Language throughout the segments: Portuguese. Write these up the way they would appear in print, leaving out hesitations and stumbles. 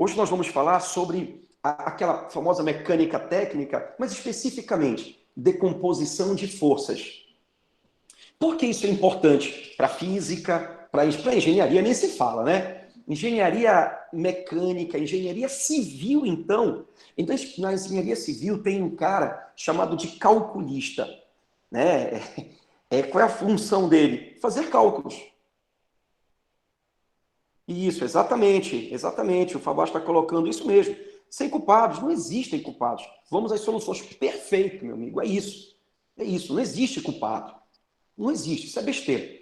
Hoje nós vamos falar sobre aquela famosa mecânica técnica, mas especificamente decomposição de forças. Por que isso é importante? Para física, para engenharia, nem se fala, né? Engenharia mecânica, engenharia civil, então. Então, na engenharia civil tem um cara chamado de calculista, né? Qual é a função dele? Fazer cálculos. Isso, exatamente. O Fabás está colocando isso mesmo. Sem culpados, não existem culpados. Vamos às soluções. Perfeito, meu amigo, é isso. É isso, não existe culpado. Não existe, isso é besteira.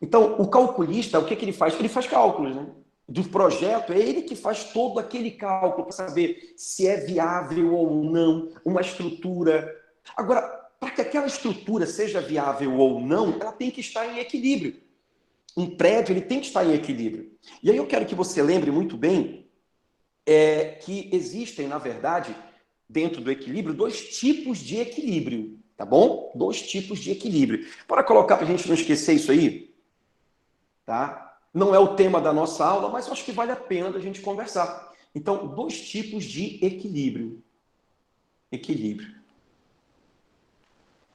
Então, o calculista, o que ele faz? Ele faz cálculos, né? Do projeto, é ele que faz todo aquele cálculo para saber se é viável ou não uma estrutura. Agora, para que aquela estrutura seja viável ou não, ela tem que estar em equilíbrio. Um prédio, ele tem que estar em equilíbrio. E aí eu quero que você lembre muito bem que existem, na verdade, dentro do equilíbrio, dois tipos de equilíbrio, tá bom? Dois tipos de equilíbrio. Para colocar para a gente não esquecer isso aí, tá? Não é o tema da nossa aula, mas eu acho que vale a pena da gente conversar. Então, dois tipos de equilíbrio. Equilíbrio.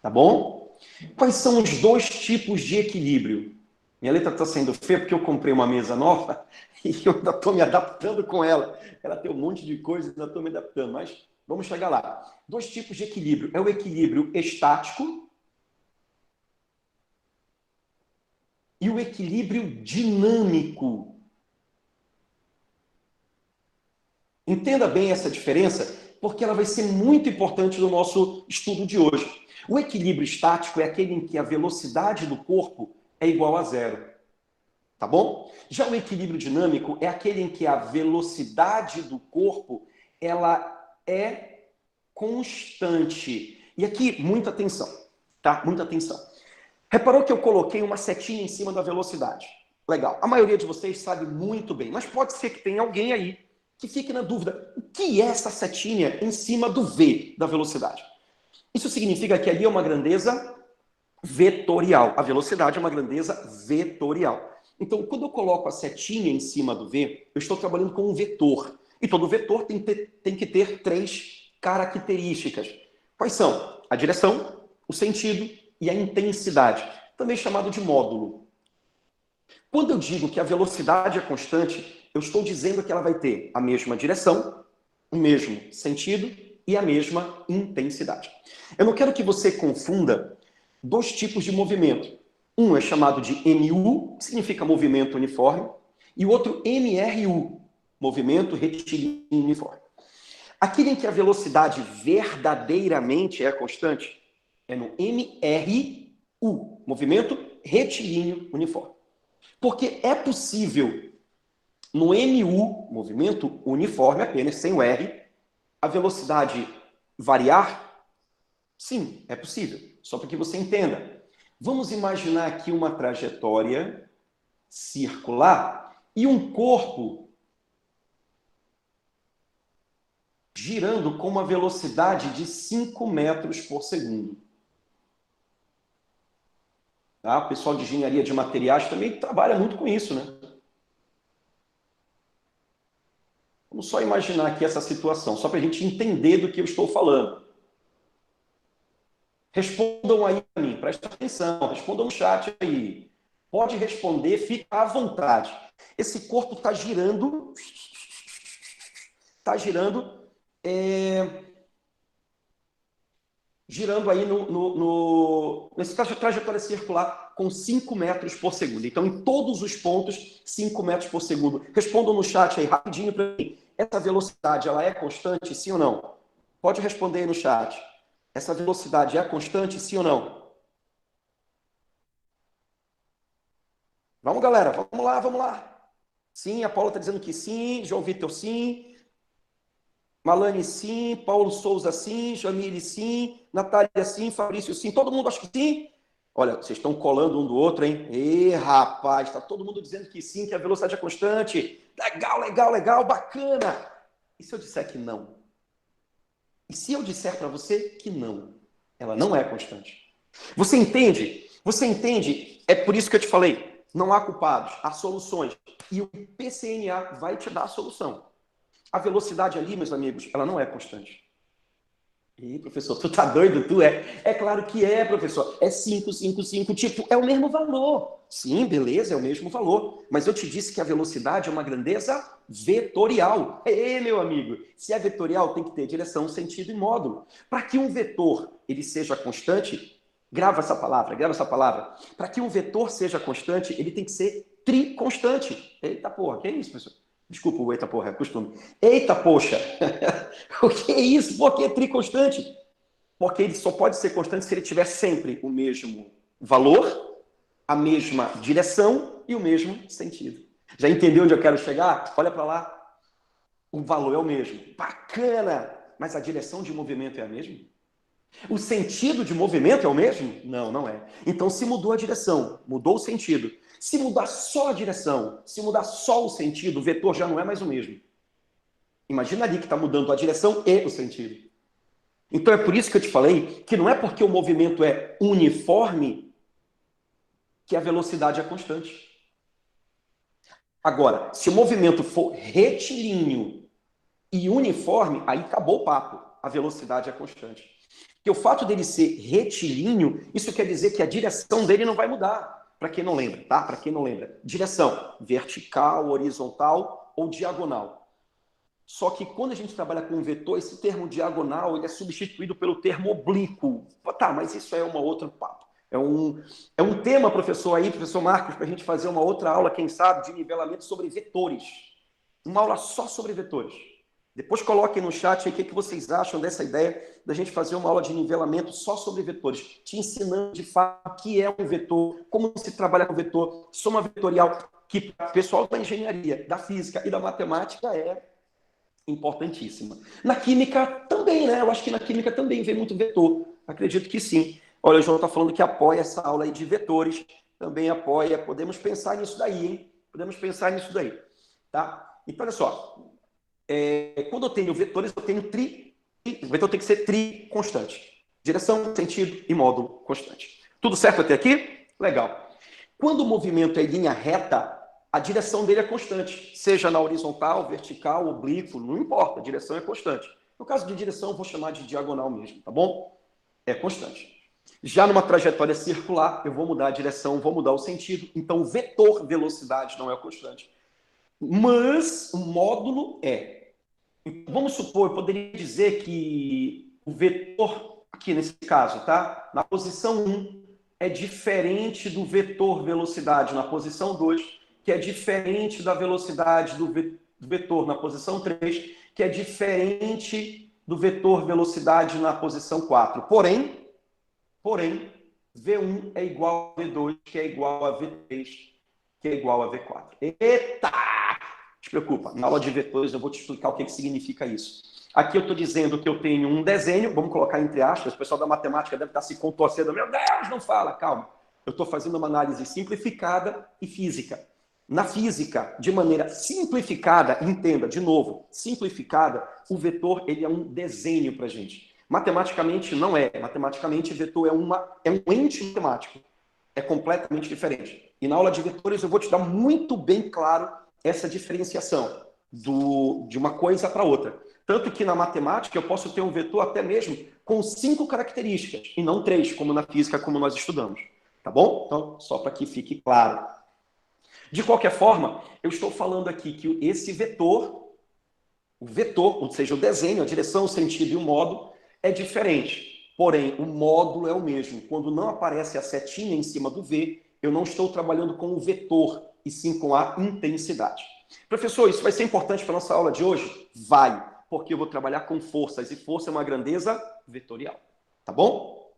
Tá bom? Quais são os dois tipos de equilíbrio? Minha letra está sendo feia porque eu comprei uma mesa nova e eu ainda estou me adaptando com ela. Ela tem um monte de coisa, ainda estou me adaptando, mas vamos chegar lá. Dois tipos de equilíbrio. É o equilíbrio estático e o equilíbrio dinâmico. Entenda bem essa diferença, porque ela vai ser muito importante no nosso estudo de hoje. O equilíbrio estático é aquele em que a velocidade do corpo é igual a zero. Tá bom? Já o equilíbrio dinâmico é aquele em que a velocidade do corpo ela é constante. E aqui, muita atenção, tá? Muita atenção. Reparou que eu coloquei uma setinha em cima da velocidade. Legal. A maioria de vocês sabe muito bem, mas pode ser que tenha alguém aí que fique na dúvida. O que é essa setinha em cima do V da velocidade? Isso significa que ali é uma grandeza vetorial. A velocidade é uma grandeza vetorial. Então, quando eu coloco a setinha em cima do V, eu estou trabalhando com um vetor. E todo vetor tem que ter três características. Quais são? A direção, o sentido e a intensidade, também chamado de módulo. Quando eu digo que a velocidade é constante, eu estou dizendo que ela vai ter a mesma direção, o mesmo sentido e a mesma intensidade. Eu não quero que você confunda dois tipos de movimento. Um é chamado de MU, que significa movimento uniforme, e o outro MRU, movimento retilíneo uniforme. Aquele em que a velocidade verdadeiramente é constante é no MRU, movimento retilíneo uniforme. Porque é possível, no MU, movimento uniforme apenas, sem o R, a velocidade variar? Sim, é possível. Só para que você entenda. Vamos imaginar aqui uma trajetória circular e um corpo girando com uma velocidade de 5 metros por segundo. Tá? O pessoal de engenharia de materiais também trabalha muito com isso, né? Vamos só imaginar aqui essa situação, só para a gente entender do que eu estou falando. Respondam aí para mim, presta atenção, respondam no chat aí. Pode responder, fica à vontade. Esse corpo está girando, girando aí nessa trajetória circular com 5 metros por segundo. Então, em todos os pontos, 5 metros por segundo. Respondam no chat aí rapidinho para mim. Essa velocidade, ela é constante, sim ou não? Pode responder aí no chat. Essa velocidade é constante, sim ou não? Vamos, galera, vamos lá, vamos lá. Sim, a Paula está dizendo que sim, João Vitor sim, Malane sim, Paulo Souza sim, Jamile sim, Natália sim, Fabrício sim, todo mundo acha que sim? Olha, vocês estão colando um do outro, hein? Ê, rapaz, está todo mundo dizendo que sim, que a velocidade é constante. Legal, legal, legal, bacana. E se eu disser que não? E se eu disser para você que não? Ela não é constante. Você entende? Você entende? É por isso que eu te falei, não há culpados, há soluções. E o PCNA vai te dar a solução. A velocidade ali, meus amigos, ela não é constante. Ih, professor, tu tá doido? Tu é? É claro que é, professor. É 5, 5, 5. Tipo, é o mesmo valor. Sim, beleza, é o mesmo valor. Mas eu te disse que a velocidade é uma grandeza vetorial. Meu amigo, se é vetorial, tem que ter direção, sentido e módulo. Para que um vetor ele seja constante, grava essa palavra, grava essa palavra. Para que um vetor seja constante, ele tem que ser triconstante. Eita porra, que é isso, professor? Desculpa o eita porra, é costume. Eita poxa, o que é isso? Por que triconstante? Porque ele só pode ser constante se ele tiver sempre o mesmo valor, a mesma direção e o mesmo sentido. Já entendeu onde eu quero chegar? Olha para lá. O valor é o mesmo. Bacana! Mas a direção de movimento é a mesma? O sentido de movimento é o mesmo? Não, não é. Então, se mudou a direção, mudou o sentido. Se mudar só a direção, se mudar só o sentido, o vetor já não é mais o mesmo. Imagina ali que está mudando a direção e o sentido. Então é por isso que eu te falei que não é porque o movimento é uniforme que a velocidade é constante. Agora, se o movimento for retilíneo e uniforme, aí acabou o papo. A velocidade é constante. Porque o fato dele ser retilíneo, isso quer dizer que a direção dele não vai mudar. Para quem não lembra, tá? Para quem não lembra. Direção, vertical, horizontal ou diagonal. Só que quando a gente trabalha com vetor, esse termo diagonal ele é substituído pelo termo oblíquo. Tá, mas isso é uma outra papo. É um tema, professor, aí, professor Marcos, para a gente fazer uma outra aula, quem sabe, de nivelamento sobre vetores. Uma aula só sobre vetores. Depois coloquem no chat aí o que vocês acham dessa ideia da gente fazer uma aula de nivelamento só sobre vetores, te ensinando de fato o que é um vetor, como se trabalha com vetor, soma vetorial, que para o pessoal da engenharia, da física e da matemática é importantíssima. Na química também, né? Eu acho que na química também vem muito vetor. Acredito que sim. Olha, o João está falando que apoia essa aula aí de vetores. Também apoia. Podemos pensar nisso daí, hein? Podemos pensar nisso daí. Tá? Então, olha só. Quando eu tenho vetores, eu tenho o vetor tem que ser constante. Direção, sentido e módulo constante. Tudo certo até aqui? Legal. Quando o movimento é em linha reta, a direção dele é constante. Seja na horizontal, vertical, oblíquo, não importa, a direção é constante. No caso de direção, eu vou chamar de diagonal mesmo, tá bom? É constante. Já numa trajetória circular, eu vou mudar a direção, vou mudar o sentido. Então, o vetor velocidade não é constante. Mas o módulo é. Vamos supor, eu poderia dizer que o vetor, aqui nesse caso, tá? Na posição 1, é diferente do vetor velocidade na posição 2, que é diferente da velocidade do vetor na posição 3, que é diferente do vetor velocidade na posição 4. Porém, V1 é igual a V2, que é igual a V3, que é igual a V4. Eita! Não te preocupa, na aula de vetores eu vou te explicar o que significa isso. Aqui eu estou dizendo que eu tenho um desenho, vamos colocar entre aspas, o pessoal da matemática deve estar se contorcendo, meu Deus, não fala, calma. Eu estou fazendo uma análise simplificada e física. Na física, de maneira simplificada, entenda, de novo, simplificada, o vetor ele é um desenho para a gente. Matematicamente não é. Matematicamente, vetor é um ente matemático. É completamente diferente. E na aula de vetores eu vou te dar muito bem claro essa diferenciação de uma coisa para outra. Tanto que na matemática eu posso ter um vetor até mesmo com 5 características, e não 3, como na física, como nós estudamos. Tá bom? Então, só para que fique claro. De qualquer forma, eu estou falando aqui que esse vetor, o vetor, ou seja, o desenho, a direção, o sentido e o modo, é diferente. Porém, o módulo é o mesmo. Quando não aparece a setinha em cima do V, eu não estou trabalhando com o vetor, e sim com a intensidade. Professor, isso vai ser importante para a nossa aula de hoje? Vai, porque eu vou trabalhar com forças, e força é uma grandeza vetorial. Tá bom?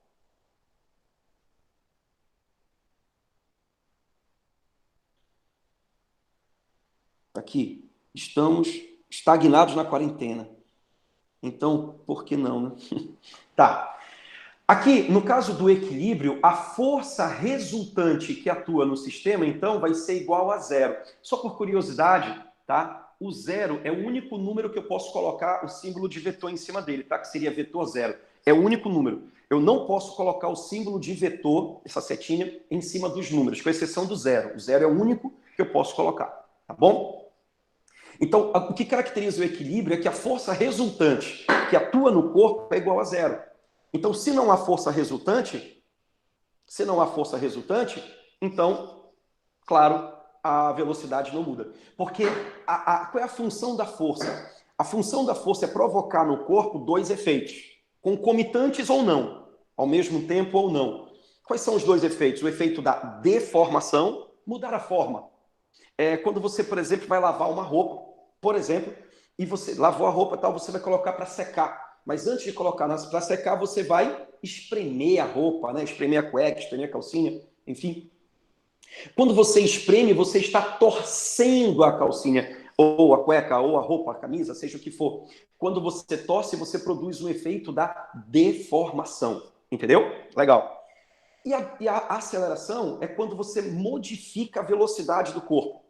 Aqui, estamos estagnados na quarentena. Então, por que não, né? Tá. Aqui, no caso do equilíbrio, a força resultante que atua no sistema, então, vai ser igual a zero. Só por curiosidade, tá? O zero é o único número que eu posso colocar o símbolo de vetor em cima dele, tá? Que seria vetor zero. É o único número. Eu não posso colocar o símbolo de vetor, essa setinha, em cima dos números, com exceção do zero. O zero é o único que eu posso colocar, tá bom? Então, o que caracteriza o equilíbrio é que a força resultante que atua no corpo é igual a zero. Então, se não há força resultante, então, claro, a velocidade não muda. Porque qual é a função da força? A função da força é provocar no corpo dois efeitos, concomitantes ou não, ao mesmo tempo ou não. Quais são os dois efeitos? O efeito da deformação, mudar a forma. Quando você, por exemplo, vai lavar uma roupa, por exemplo, e você lavou a roupa e tal, você vai colocar para secar. Mas antes de colocar para secar, você vai espremer a roupa, né? Espremer a cueca, espremer a calcinha, enfim. Quando você espreme, você está torcendo a calcinha, ou a cueca, ou a roupa, a camisa, seja o que for. Quando você torce, você produz um efeito da deformação. Entendeu? Legal. E a aceleração é quando você modifica a velocidade do corpo.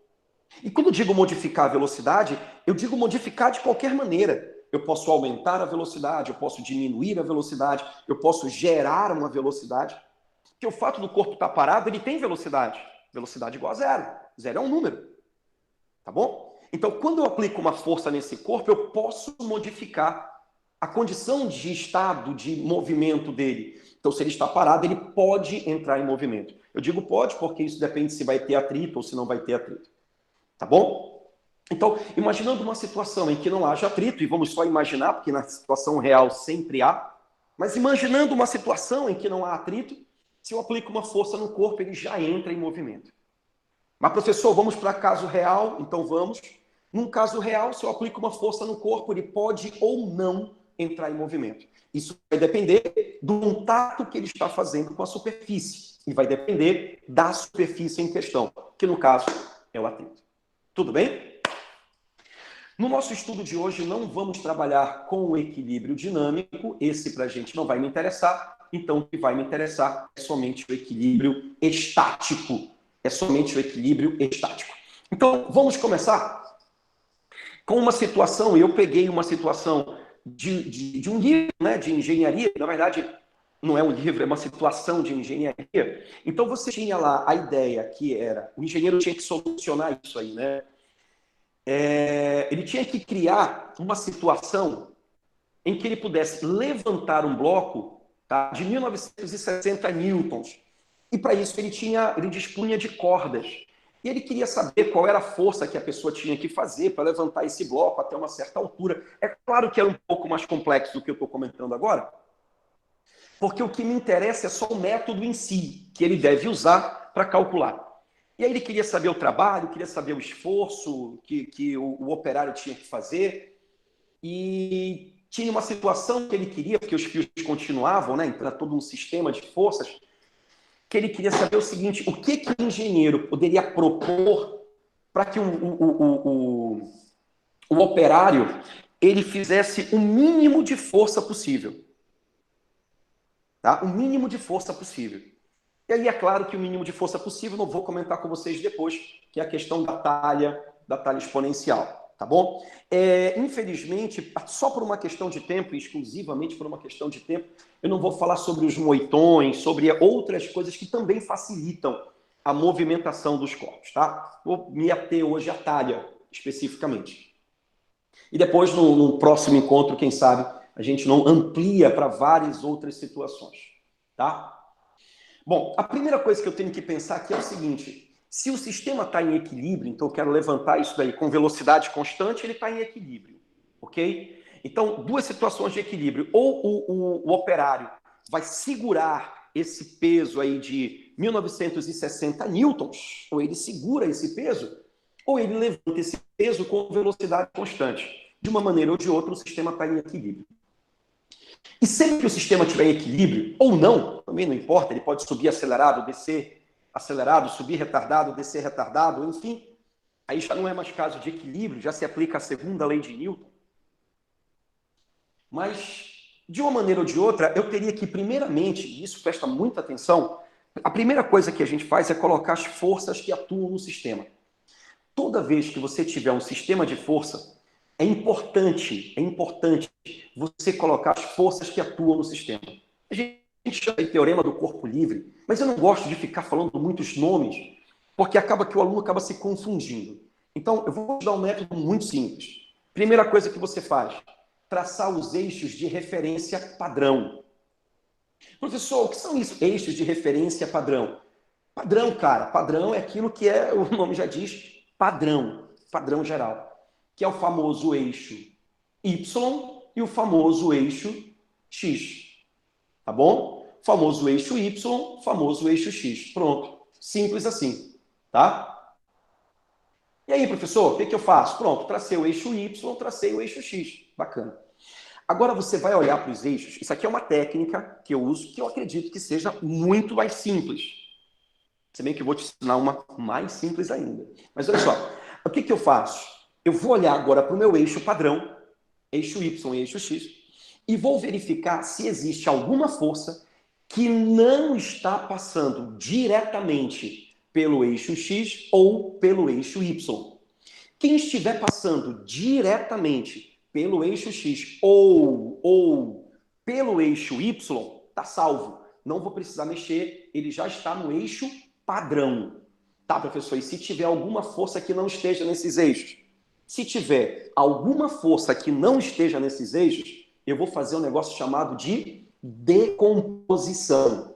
E quando eu digo modificar a velocidade, eu digo modificar de qualquer maneira. Eu posso aumentar a velocidade, eu posso diminuir a velocidade, eu posso gerar uma velocidade. Porque o fato do corpo estar parado, ele tem velocidade. Velocidade igual a zero. Zero é um número. Tá bom? Então, quando eu aplico uma força nesse corpo, eu posso modificar a condição de estado de movimento dele. Então, se ele está parado, ele pode entrar em movimento. Eu digo pode porque isso depende se vai ter atrito ou se não vai ter atrito. Tá bom? Então, imaginando uma situação em que não haja atrito, e vamos só imaginar, porque na situação real sempre há, mas imaginando uma situação em que não há atrito, se eu aplico uma força no corpo, ele já entra em movimento. Mas, professor, vamos para caso real? Então vamos. Num caso real, se eu aplico uma força no corpo, ele pode ou não entrar em movimento. Isso vai depender do contato que ele está fazendo com a superfície. E vai depender da superfície em questão, que no caso é o atrito. Tudo bem? No nosso estudo de hoje, não vamos trabalhar com o equilíbrio dinâmico, esse para a gente não vai me interessar, então o que vai me interessar é somente o equilíbrio estático. É somente o equilíbrio estático. Então, vamos começar com uma situação, eu peguei uma situação de um livro, né, de engenharia, na verdade, não é um livro, é uma situação de engenharia. Então, você tinha lá a ideia que era, o engenheiro tinha que solucionar isso aí, né? Ele tinha que criar uma situação em que ele pudesse levantar um bloco, tá, de 1960 newtons. E para isso ele dispunha de cordas. E ele queria saber qual era a força que a pessoa tinha que fazer para levantar esse bloco até uma certa altura. É claro que era um pouco mais complexo do que eu estou comentando agora, porque o que me interessa é só o método em si, que ele deve usar para calcular. E aí ele queria saber o trabalho, queria saber o esforço que o operário tinha que fazer. E tinha uma situação que ele queria, porque os fios continuavam, né? Então era todo um sistema de forças, que ele queria saber o seguinte, o que o engenheiro poderia propor para que o operário ele fizesse o mínimo de força possível. Tá? O mínimo de força possível. E aí é claro que o mínimo de força possível, não vou comentar com vocês depois, que é a questão da talha exponencial, tá bom? Infelizmente, só por uma questão de tempo, exclusivamente por uma questão de tempo, eu não vou falar sobre os moitões, sobre outras coisas que também facilitam a movimentação dos corpos, tá? Vou me ater hoje à talha, especificamente. E depois, no próximo encontro, quem sabe, a gente não amplia para várias outras situações, tá? Bom, a primeira coisa que eu tenho que pensar aqui é o seguinte, se o sistema está em equilíbrio, então eu quero levantar isso daí com velocidade constante, ele está em equilíbrio, ok? Então, duas situações de equilíbrio. Ou o operário vai segurar esse peso aí de 1960 newtons, ou ele segura esse peso, ou ele levanta esse peso com velocidade constante. De uma maneira ou de outra, o sistema está em equilíbrio. E sempre que o sistema estiver em equilíbrio, ou não, também não importa, ele pode subir acelerado, descer acelerado, subir retardado, descer retardado, enfim, aí já não é mais caso de equilíbrio, já se aplica a segunda lei de Newton. Mas, de uma maneira ou de outra, eu teria que, primeiramente, e isso presta muita atenção, a primeira coisa que a gente faz é colocar as forças que atuam no sistema. Toda vez que você tiver um sistema de força, é importante você colocar as forças que atuam no sistema. A gente chama de teorema do corpo livre, mas eu não gosto de ficar falando muitos nomes, porque acaba que o aluno acaba se confundindo. Então, eu vou te dar um método muito simples. Primeira coisa que você faz, traçar os eixos de referência padrão. Professor, o que são isso? Eixos de referência padrão. Padrão, cara, padrão é aquilo que o nome já diz, padrão, padrão geral, que é o famoso eixo Y e o famoso eixo X, tá bom? Famoso eixo Y, famoso eixo X. Pronto, simples assim, tá? E aí, professor, o que eu faço? Pronto, tracei o eixo Y, tracei o eixo X. Bacana. Agora você vai olhar para os eixos. Isso aqui é uma técnica que eu uso, que eu acredito que seja muito mais simples. Se bem que eu vou te ensinar uma mais simples ainda. Mas olha só, o que eu faço? Eu vou olhar agora para o meu eixo padrão, eixo Y e eixo X, e vou verificar se existe alguma força que não está passando diretamente pelo eixo X ou pelo eixo Y. Quem estiver passando diretamente pelo eixo X ou pelo eixo Y, está salvo. Não vou precisar mexer, ele já está no eixo padrão. Tá, professor? E se tiver alguma força que não esteja nesses eixos? Se tiver alguma força que não esteja nesses eixos, eu vou fazer um negócio chamado de decomposição.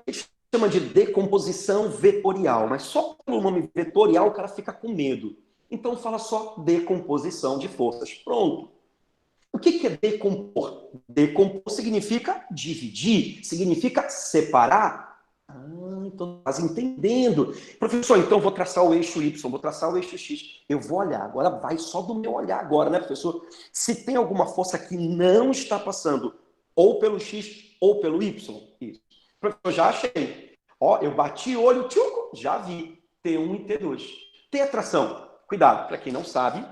A gente chama de decomposição vetorial, mas só pelo nome vetorial o cara fica com medo. Então fala só decomposição de forças. Pronto. O que é decompor? Decompor significa dividir, significa separar. Então estás entendendo. Professor, então vou traçar o eixo Y, vou traçar o eixo X. Eu vou olhar, agora vai só do meu olhar agora, né, professor? Se tem alguma força que não está passando ou pelo X ou pelo Y. Isso. Professor, já achei. Ó, eu bati o olho, tchuco, já vi. T1 e T2. Tem atração. Cuidado, para quem não sabe,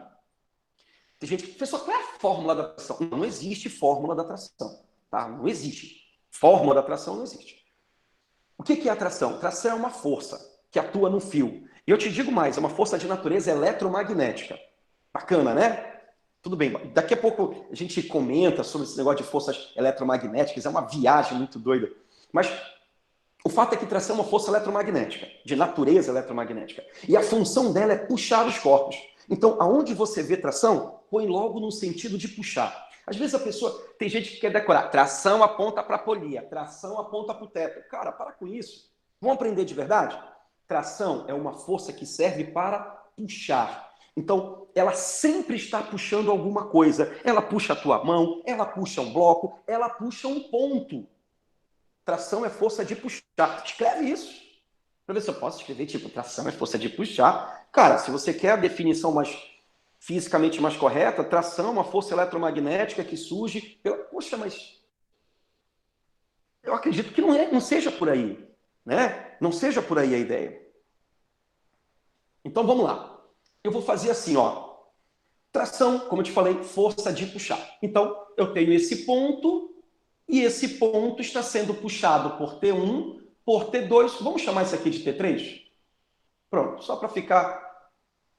tem gente que, professor, qual é a fórmula da atração? Não existe fórmula da atração, tá? Não existe. Fórmula da atração não existe. O que é atração? Atração é uma força que atua no fio. E eu te digo mais, é uma força de natureza eletromagnética. Bacana, né? Tudo bem. Daqui a pouco a gente comenta sobre esse negócio de forças eletromagnéticas, é uma viagem muito doida. Mas o fato é que tração é uma força eletromagnética, de natureza eletromagnética. E a função dela é puxar os corpos. Então, aonde você vê tração, põe logo no sentido de puxar. Às vezes a pessoa, tem gente que quer decorar, tração aponta para a polia, tração aponta para o teto. Cara, para com isso. Vamos aprender de verdade? Tração é uma força que serve para puxar. Então, ela sempre está puxando alguma coisa. Ela puxa a tua mão, ela puxa um bloco, ela puxa um ponto. Tração é força de puxar. Escreve isso. Para ver se eu posso escrever, tipo, tração é força de puxar. Cara, se você quer a definição mais fisicamente mais correta, tração é uma força eletromagnética que surge pela... Poxa, mas eu acredito que não seja por aí, né? Não seja por aí a ideia. Então, vamos lá. Eu vou fazer assim, ó. Tração, como eu te falei, força de puxar. Então, eu tenho esse ponto e esse ponto está sendo puxado por T1, por T2. Vamos chamar isso aqui de T3? Pronto, só para ficar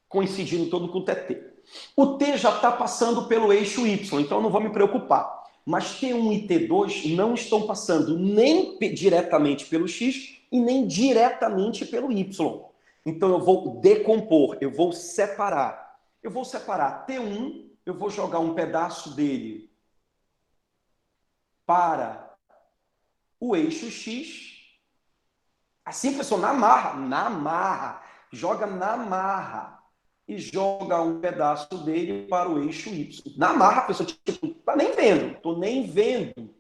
coincidindo todo com o TT. O T já está passando pelo eixo Y, então eu não vou me preocupar. Mas T1 e T2 não estão passando nem diretamente pelo X e nem diretamente pelo Y. Então eu vou decompor, eu vou separar. Eu vou separar T1, eu vou jogar um pedaço dele para o eixo X. Assim, professor, na marra. Joga na marra. E joga um pedaço dele para o eixo Y. Na marra, professor, tipo, tá nem vendo. Tô nem vendo.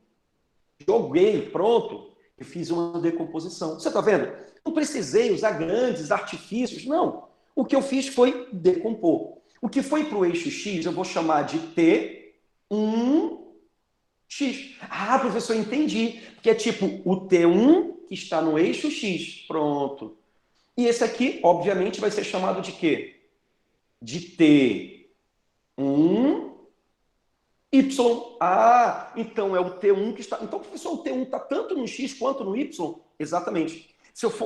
Joguei, pronto. Eu fiz uma decomposição. Você tá vendo? Não precisei usar grandes artifícios, não. O que eu fiz foi decompor. O que foi para o eixo X, eu vou chamar de T1X. Ah, professor, entendi. Porque é tipo o T1 que está no eixo X. Pronto. E esse aqui, obviamente, vai ser chamado de quê? De T1Y. Ah, então é o T1 que está... Então, professor, o T1 está tanto no X quanto no Y? Exatamente.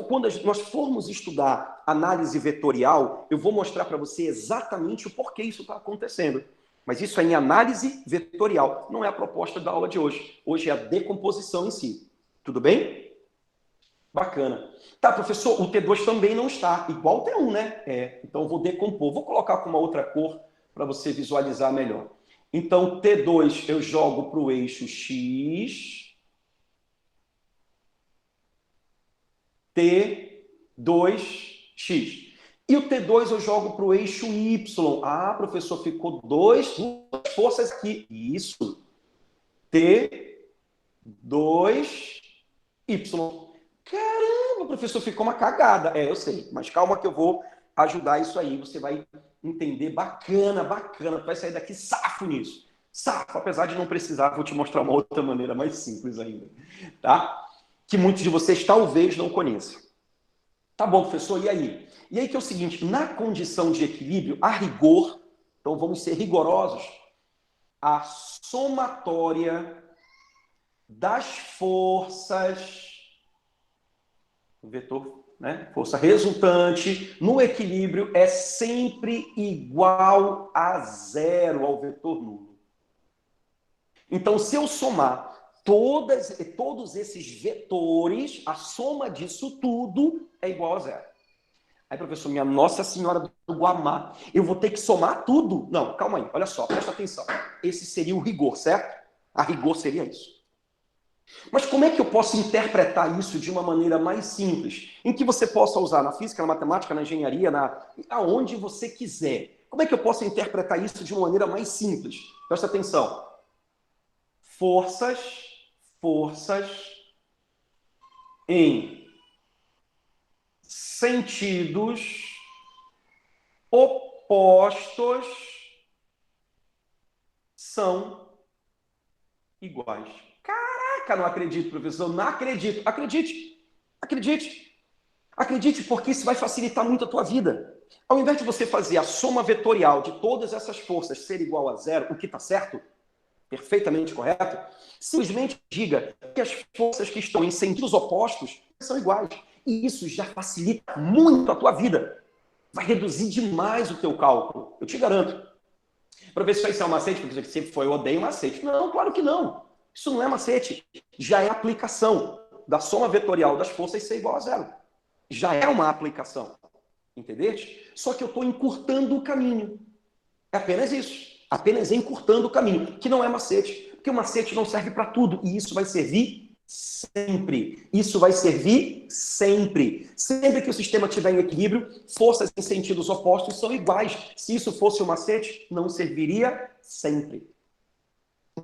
Quando nós formos estudar análise vetorial, eu vou mostrar para você exatamente o porquê isso está acontecendo. Mas isso é em análise vetorial, não é a proposta da aula de hoje. Hoje é a decomposição em si. Tudo bem? Bacana. Tá, professor, o T2 também não está, igual o T1, né? Então eu vou decompor. Vou colocar com uma outra cor para você visualizar melhor. Então, T2 eu jogo para o eixo X, T2X. E o T2 eu jogo para o eixo Y. Ah, professor, ficou duas forças aqui. Isso. T2Y. Caramba, professor, ficou uma cagada. Eu sei, mas calma que eu vou ajudar isso aí. Você vai entender bacana, bacana. Tu vai sair daqui safo nisso. Safo, apesar de não precisar, vou te mostrar uma outra maneira mais simples ainda, tá? Que muitos de vocês talvez não conheçam. Tá bom, professor, e aí? E aí que é o seguinte, na condição de equilíbrio, a rigor, então vamos ser rigorosos, a somatória das forças, o vetor, né? Força resultante no equilíbrio é sempre igual a zero ao vetor nulo. Então, se eu somar todos esses vetores, a soma disso tudo é igual a zero. Aí, professor, minha Nossa Senhora do Guamá, eu vou ter que somar tudo? Não, calma aí, olha só, presta atenção. Esse seria o rigor, certo? A rigor seria isso. Mas como é que eu posso interpretar isso de uma maneira mais simples? Em que você possa usar na física, na matemática, na engenharia, aonde você quiser. Como é que eu posso interpretar isso de uma maneira mais simples? Presta atenção. Forças em sentidos opostos são iguais. Caraca, não acredito, professor, não acredito. Acredite, acredite. Acredite, porque isso vai facilitar muito a tua vida. Ao invés de você fazer a soma vetorial de todas essas forças ser igual a zero, o que está certo, perfeitamente correto, simplesmente diga que as forças que estão em sentidos opostos são iguais. E isso já facilita muito a tua vida. Vai reduzir demais o teu cálculo. Eu te garanto. Professor, isso é um macete? Porque você sempre foi, eu odeio macete. Não, claro que não. Isso não é macete. Já é aplicação da soma vetorial das forças ser igual a zero. Já é uma aplicação. Entendeste? Só que eu estou encurtando o caminho. É apenas isso. Apenas encurtando o caminho, que não é macete. Porque o macete não serve para tudo. E isso vai servir sempre. Isso vai servir sempre. Sempre que o sistema estiver em equilíbrio, forças em sentidos opostos são iguais. Se isso fosse o macete, não serviria sempre.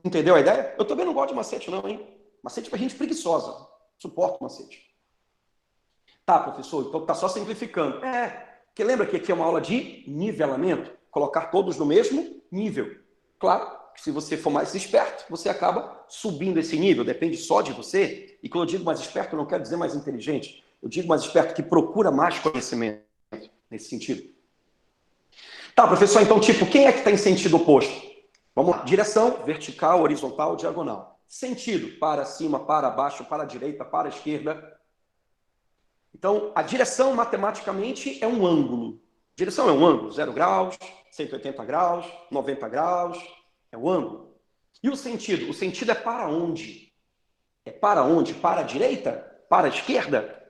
Entendeu a ideia? Eu também não gosto de macete, não, hein? Macete para gente preguiçosa. Suporto macete. Tá, professor, então tá só simplificando. Porque lembra que aqui é uma aula de nivelamento? Colocar todos no mesmo nível. Claro que se você for mais esperto, você acaba subindo esse nível, depende só de você. E quando eu digo mais esperto, eu não quero dizer mais inteligente. Eu digo mais esperto que procura mais conhecimento nesse sentido. Tá, professor, então, tipo, quem é que está em sentido oposto? Vamos lá. Direção, vertical, horizontal, diagonal. Sentido, para cima, para baixo, para a direita, para a esquerda. Então, a direção, matematicamente, é um ângulo. Direção é um ângulo, 0 graus, 180 graus, 90 graus, é o ângulo. E o sentido? O sentido é para onde? É para onde? Para a direita? Para a esquerda?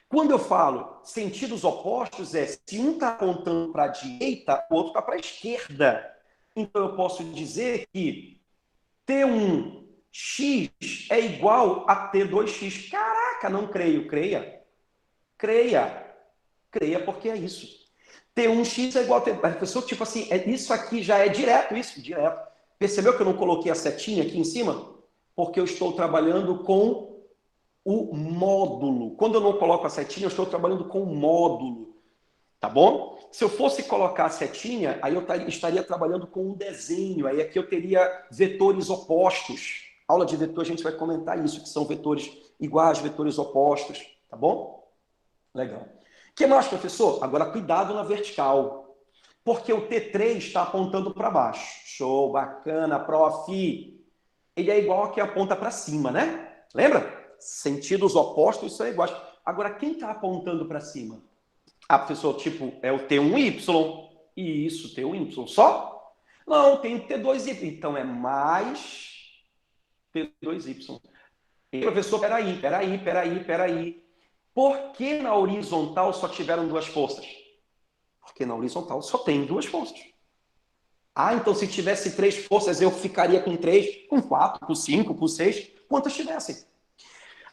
Quando eu falo sentidos opostos, se um está apontando para a direita, o outro está para a esquerda. Então, eu posso dizer que T1x é igual a T2x. Caraca, não creio. Creia. Creia. Creia porque é isso. T1x é igual a T2. Professor, tipo assim, isso aqui já é direto, isso, direto. Percebeu que eu não coloquei a setinha aqui em cima? Porque eu estou trabalhando com o módulo. Quando eu não coloco a setinha, eu estou trabalhando com o módulo. Tá bom? Se eu fosse colocar a setinha, aí eu estaria trabalhando com um desenho. Aí aqui eu teria vetores opostos. Aula de vetor, a gente vai comentar isso, que são vetores iguais, vetores opostos. Tá bom? Legal. O que mais, professor? Agora, cuidado na vertical. Porque o T3 está apontando para baixo. Show, bacana, prof. Ele é igual a que aponta para cima, né? Lembra? Sentidos opostos são iguais. Agora, quem está apontando para cima? Ah, professor, tipo, é o T1Y. Isso, T1Y só? Não, tem o T2Y. Então, é mais T2Y. E, professor, peraí. Por que na horizontal só tiveram duas forças? Porque na horizontal só tem duas forças. Ah, então se tivesse três forças, eu ficaria com três, com quatro, com cinco, com seis, quantas tivessem.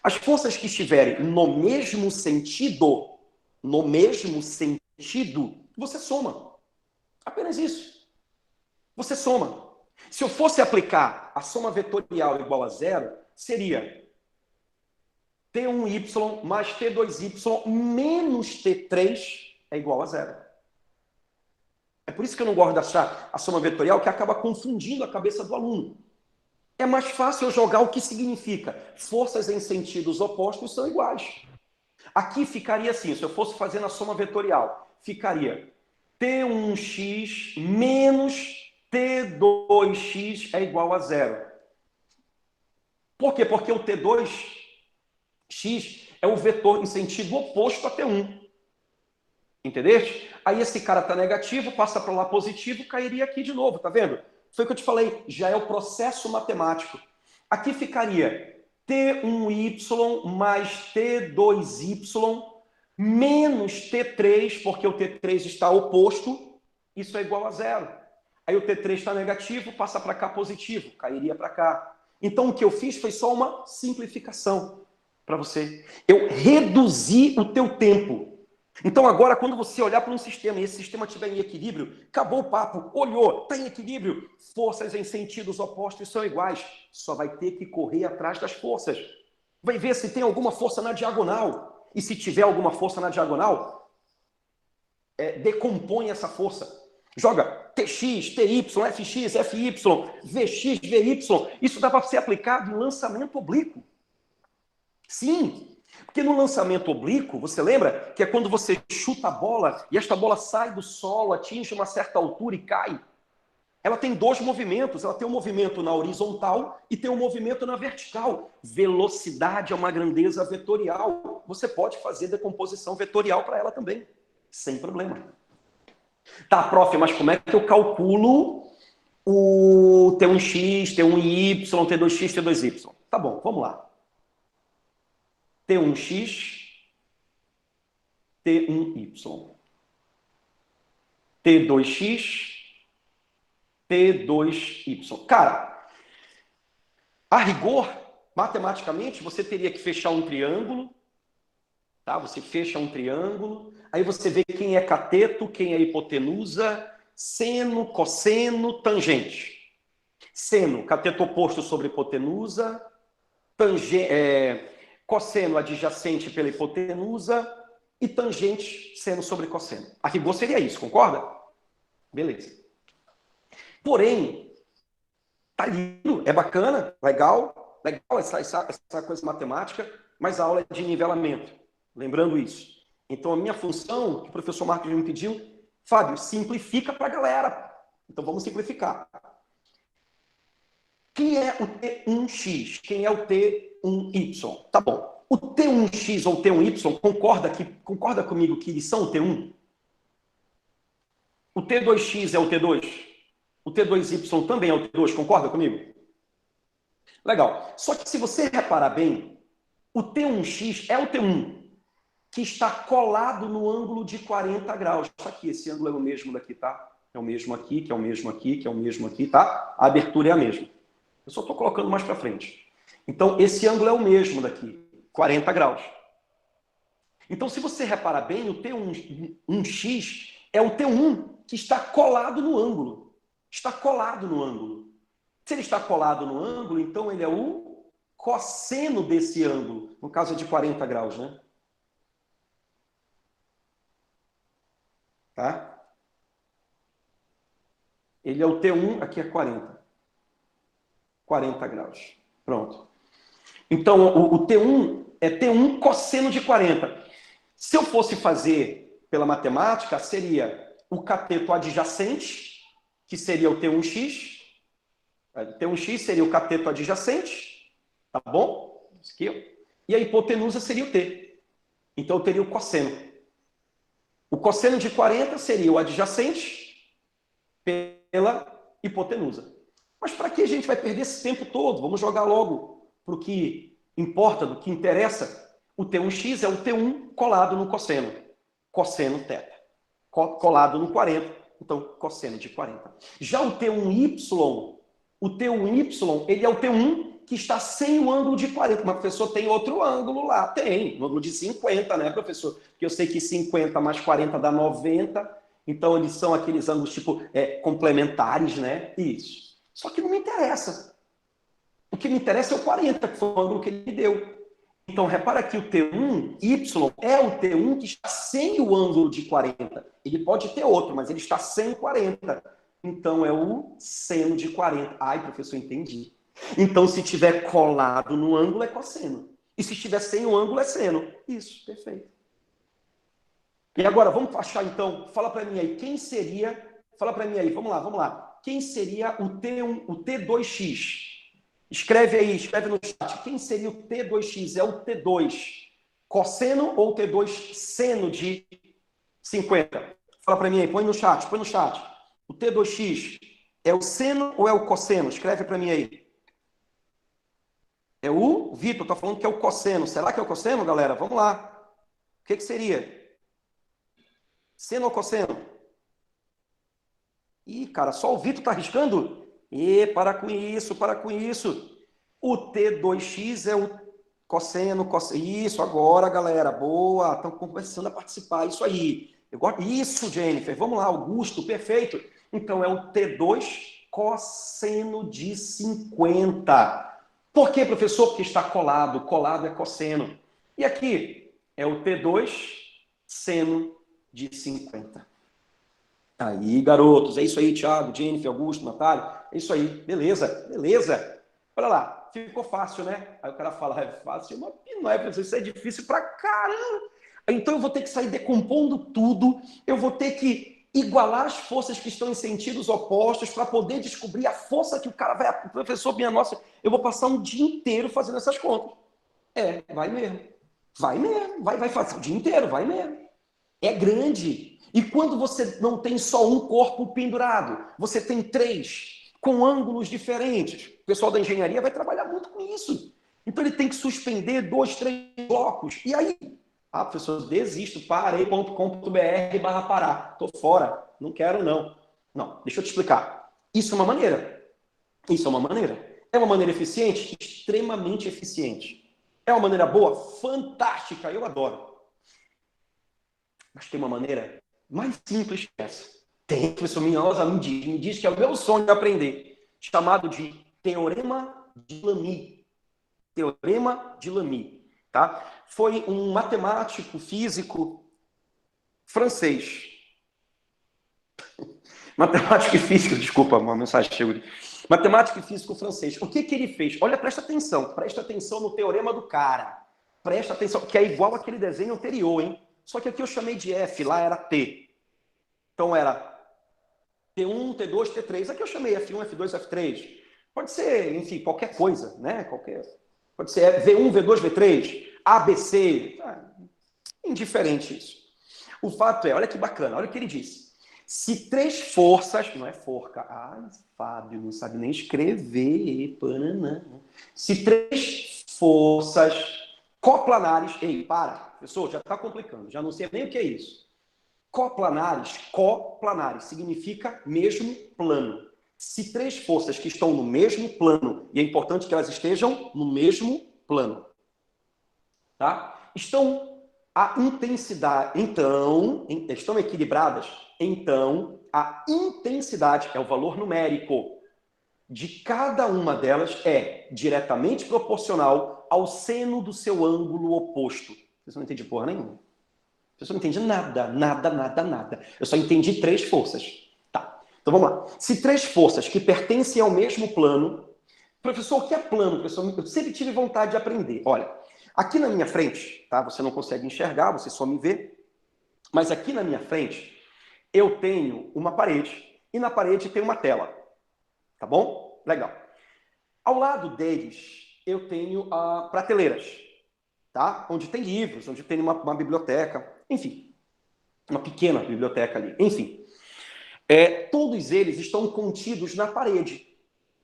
As forças que estiverem no mesmo sentido, você soma. Apenas isso. Você soma. Se eu fosse aplicar a soma vetorial igual a zero, seria T1y mais T2y menos T3 é igual a zero. É por isso que eu não gosto de achar a soma vetorial, que acaba confundindo a cabeça do aluno. É mais fácil eu jogar o que significa forças em sentidos opostos são iguais. Aqui ficaria assim, se eu fosse fazer na soma vetorial, ficaria T1x menos T2x é igual a zero. Por quê? Porque o T2x é o vetor em sentido oposto a T1. Entendeste? Aí esse cara está negativo, passa para lá positivo, cairia aqui de novo, tá vendo? Foi o que eu te falei, já é o processo matemático. Aqui ficaria T1y mais T2y menos T3, porque o T3 está oposto, isso é igual a zero. Aí o T3 está negativo, passa para cá positivo, cairia para cá. Então o que eu fiz foi só uma simplificação para você. Eu reduzi o teu tempo. Então agora, quando você olhar para um sistema e esse sistema estiver em equilíbrio, acabou o papo, olhou, está em equilíbrio, forças em sentidos opostos são iguais, só vai ter que correr atrás das forças. Vai ver se tem alguma força na diagonal, e se tiver alguma força na diagonal, decompõe essa força. Joga TX, TY, FX, FY, VX, VY, isso dá para ser aplicado em lançamento oblíquo. Sim, porque no lançamento oblíquo, você lembra que é quando você chuta a bola e esta bola sai do solo, atinge uma certa altura e cai? Ela tem dois movimentos, ela tem um movimento na horizontal e tem um movimento na vertical. Velocidade é uma grandeza vetorial. Você pode fazer decomposição vetorial para ela também, sem problema. Tá, prof, mas como é que eu calculo o T1x, T1y, T2x, T2y? Tá bom, vamos lá. T1x, T1y. T2x, T2y. Cara, a rigor, matematicamente, você teria que fechar um triângulo, tá? Você fecha um triângulo, aí você vê quem é cateto, quem é hipotenusa, seno, cosseno, tangente. Seno, cateto oposto sobre hipotenusa, cosseno adjacente pela hipotenusa e tangente seno sobre cosseno. A rigor seria isso, concorda? Beleza. Porém, tá lindo, é bacana, legal essa coisa matemática, mas a aula é de nivelamento. Lembrando isso. Então, a minha função, que o professor Marcos me pediu, Fábio, simplifica para a galera. Então, vamos simplificar. Quem é o T1x? Quem é o T1y? Tá bom. O T1x ou T1y, concorda comigo que eles são o T1? O T2x é o T2? O T2y também é o T2, concorda comigo? Legal. Só que se você reparar bem, o T1x é o T1, que está colado no ângulo de 40 graus. Isso aqui, esse ângulo é o mesmo daqui, tá? É o mesmo aqui, que é o mesmo aqui, que é o mesmo aqui, tá? A abertura é a mesma. Eu só estou colocando mais para frente. Então, esse ângulo é o mesmo daqui, 40 graus. Então, se você reparar bem, o T1x é o T1 que está colado no ângulo. Está colado no ângulo. Se ele está colado no ângulo, então ele é o cosseno desse ângulo. No caso é de 40 graus, né? Tá? Ele é o T1, aqui é 40. 40 graus. Pronto. Então, o T1 é T1 cosseno de 40. Se eu fosse fazer pela matemática, seria o cateto adjacente, que seria o T1x. T1x seria o cateto adjacente, tá bom? Isso aqui, ó. E a hipotenusa seria o T. Então, eu teria o cosseno. O cosseno de 40 seria o adjacente pela hipotenusa. Mas para que a gente vai perder esse tempo todo? Vamos jogar logo para o que Importa, do que interessa, o T1x é o T1 colado no cosseno. Cosseno θ. Colado no 40, então cosseno de 40. Já o T1y, ele é o T1 que está sem o ângulo de 40. Mas, professor, tem outro ângulo lá. Tem, ângulo de 50, né, professor? Porque eu sei que 50 mais 40 dá 90. Então, eles são aqueles ângulos, tipo, complementares, né? Isso. Só que não me interessa. O que me interessa é o 40, que foi o ângulo que ele me deu. Então, repara que o T1y é o T1 que está sem o ângulo de 40. Ele pode ter outro, mas ele está sem 40. Então, é o seno de 40. Ai, professor, entendi. Então, se tiver colado no ângulo, é cosseno. E se estiver sem o ângulo, é seno. Isso, perfeito. E agora, vamos achar, então, fala para mim aí, quem seria... Fala para mim aí, vamos lá. Quem seria o T1, o T2x? Escreve aí, escreve no chat. Quem seria o T2x? É o T2 cosseno ou T2 seno de 50? Fala para mim aí, põe no chat. O T2x é o seno ou é o cosseno? Escreve para mim aí. É o Vitor, está falando que é o cosseno. Será que é o cosseno, galera? Vamos lá. O que seria? Seno ou cosseno? Ih, cara, só o Vitor está arriscando? Para com isso. O T2x é o cosseno. Isso, agora, galera. Boa, estão começando a participar. Isso aí. Isso, Jennifer. Vamos lá, Augusto, perfeito. Então, é o T2 cosseno de 50. Por que, professor? Porque está colado. Colado é cosseno. E aqui é o T2 seno de 50. Aí, garotos, é isso aí, Thiago, Jennifer, Augusto, Natália, é isso aí, beleza. Olha lá, ficou fácil, né? Aí o cara fala, é fácil, mas não é, professor, isso é difícil pra caramba. Então eu vou ter que sair decompondo tudo, eu vou ter que igualar as forças que estão em sentidos opostos para poder descobrir a força que o cara vai... Professor, minha nossa, eu vou passar um dia inteiro fazendo essas contas. Vai mesmo. Vai fazer o dia inteiro, vai mesmo. É grande. E quando você não tem só um corpo pendurado, você tem 3, com ângulos diferentes. O pessoal da engenharia vai trabalhar muito com isso. Então ele tem que suspender 2, 3 blocos. E aí? Professor, desisto, parei.com.br/parar. Estou fora, não quero não. Não, deixa eu te explicar. Isso é uma maneira. É uma maneira eficiente? Extremamente eficiente. É uma maneira boa? Fantástica, eu adoro. Mas tem uma maneira mais simples que essa. Tem, professor Minhosa, me diz que é o meu sonho de aprender, chamado de Teorema de Lamy. Teorema de Lamy. Tá? Foi um matemático, físico francês. Matemático e físico, desculpa, uma mensagem chegou. Matemático e físico francês. O que ele fez? Olha, presta atenção no teorema do cara. Presta atenção, que é igual aquele desenho anterior, hein? Só que aqui eu chamei de F, lá era T. Então era T1, T2, T3. Aqui eu chamei F1, F2, F3. Pode ser, enfim, qualquer coisa, né? Pode ser V1, V2, V3, ABC. Indiferente isso. O fato é, olha que bacana, olha o que ele disse. Se 3 forças, não é forca, Fábio, não sabe nem escrever, pananã. Se 3 forças coplanares, professor, já está complicando, já não sei nem o que é isso. Coplanares significa mesmo plano. Se 3 forças que estão no mesmo plano, e é importante que elas estejam no mesmo plano, tá? Estão equilibradas, então a intensidade é o valor numérico de cada uma delas é diretamente proporcional ao seno do seu ângulo oposto. Vocês não entendem porra nenhuma. Eu não entendi nada. Eu só entendi 3 forças. Tá. Então vamos lá. Se 3 forças que pertencem ao mesmo plano... Professor, o que é plano? Professor, eu sempre tive vontade de aprender. Olha, aqui na minha frente, tá? Você não consegue enxergar, você só me vê. Mas aqui na minha frente, eu tenho uma parede. E na parede tem uma tela. Tá bom? Legal. Ao lado deles, eu tenho prateleiras. Tá? Onde tem livros, onde tem uma biblioteca, enfim, uma pequena biblioteca ali, enfim. Todos eles estão contidos na parede.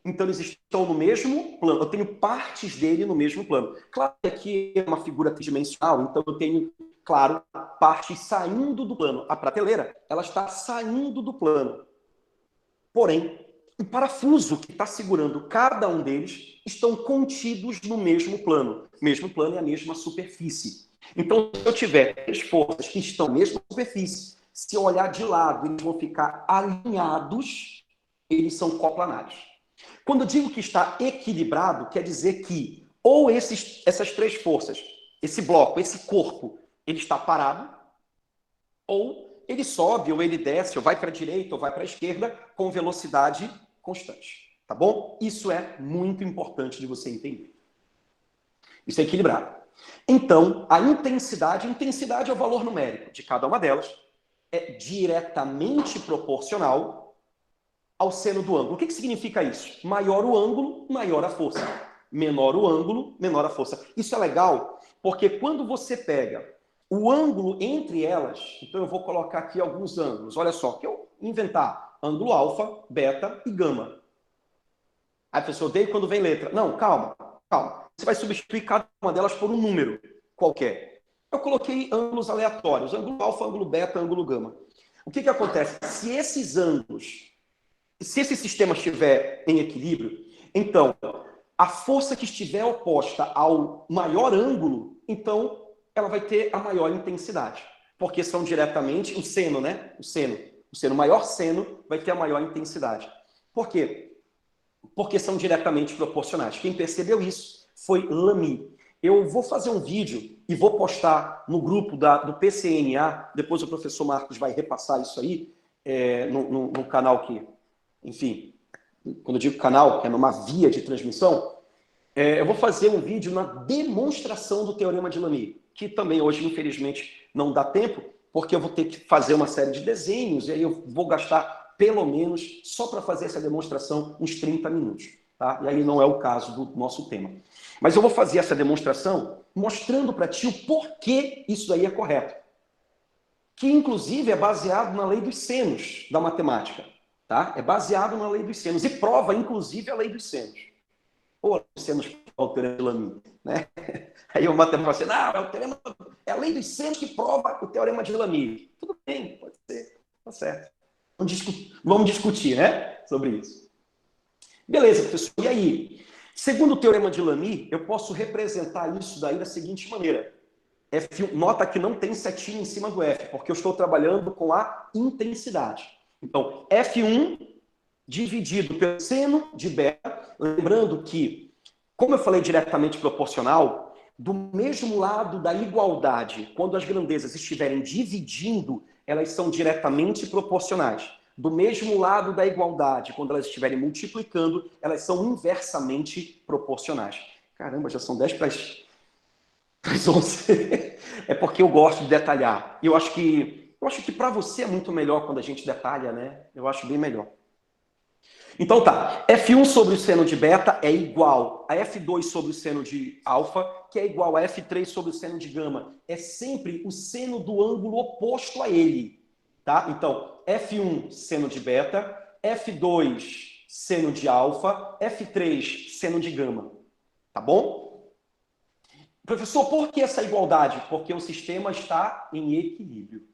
Então, eles estão no mesmo plano. Eu tenho partes dele no mesmo plano. Claro que aqui é uma figura tridimensional, então eu tenho, claro, partes saindo do plano. A prateleira, ela está saindo do plano. Porém, o parafuso que está segurando cada um deles estão contidos no mesmo plano. O mesmo plano é a mesma superfície. Então, se eu tiver três forças que estão na mesma superfície, se eu olhar de lado, eles vão ficar alinhados, eles são coplanares. Quando eu digo que está equilibrado, quer dizer que ou essas três forças, esse bloco, esse corpo, ele está parado, ou ele sobe, ou ele desce, ou vai para a direita, ou vai para a esquerda, com velocidade constante. Tá bom? Isso é muito importante de você entender. Isso é equilibrado. Então, a intensidade é o valor numérico de cada uma delas, é diretamente proporcional ao seno do ângulo. O que significa isso? Maior o ângulo, maior a força. Menor o ângulo, menor a força. Isso é legal, porque quando você pega o ângulo entre elas, então eu vou colocar aqui alguns ângulos. Olha só, que eu inventar ângulo alfa, beta e gama. Aí a pessoa odeia quando vem letra. Não, calma, calma. Você vai substituir cada uma delas por um número qualquer. Eu coloquei ângulos aleatórios, ângulo alfa, ângulo beta, ângulo gama. O que acontece? Se esses ângulos, se esse sistema estiver em equilíbrio, então a força que estiver oposta ao maior ângulo, então ela vai ter a maior intensidade. Porque são diretamente o seno, né? O seno, maior seno vai ter a maior intensidade. Por quê? Porque são diretamente proporcionais. Quem percebeu isso foi Lamy. Eu vou fazer um vídeo e vou postar no grupo do PCNA, depois o professor Marcos vai repassar isso aí, no canal que, enfim, quando eu digo canal, que é numa via de transmissão, eu vou fazer um vídeo na demonstração do Teorema de Lamy, que também hoje, infelizmente, não dá tempo, porque eu vou ter que fazer uma série de desenhos, e aí eu vou gastar, pelo menos, só para fazer essa demonstração, uns 30 minutos. Tá? E aí não é o caso do nosso tema. Mas eu vou fazer essa demonstração mostrando para ti o porquê isso daí é correto. Que, inclusive, é baseado na lei dos senos da matemática. Tá? É baseado na lei dos senos. E prova, inclusive, a lei dos senos. Ou senos o teorema de Lamy, né? Aí o matemático fala assim, é a lei dos senos que prova o teorema de Lamy. Tudo bem, pode ser, tá certo. Vamos discutir, né, sobre isso. Beleza, professor. E aí? Segundo o teorema de Lamy, eu posso representar isso daí da seguinte maneira. F1, nota que não tem setinha em cima do F, porque eu estou trabalhando com a intensidade. Então, F1 dividido pelo seno de beta, lembrando que, como eu falei diretamente proporcional, do mesmo lado da igualdade, quando as grandezas estiverem dividindo, elas são diretamente proporcionais. Do mesmo lado da igualdade, quando elas estiverem multiplicando, elas são inversamente proporcionais. Caramba, já são 10 para as 11. É porque eu gosto de detalhar. Eu acho que para você é muito melhor quando a gente detalha, né? Eu acho bem melhor. Então tá, F1 sobre o seno de beta é igual a F2 sobre o seno de alfa, que é igual a F3 sobre o seno de gama. É sempre o seno do ângulo oposto a ele. Tá? Então, F1 seno de beta, F2 seno de alfa, F3 seno de gama. Tá bom? Professor, por que essa igualdade? Porque o sistema está em equilíbrio.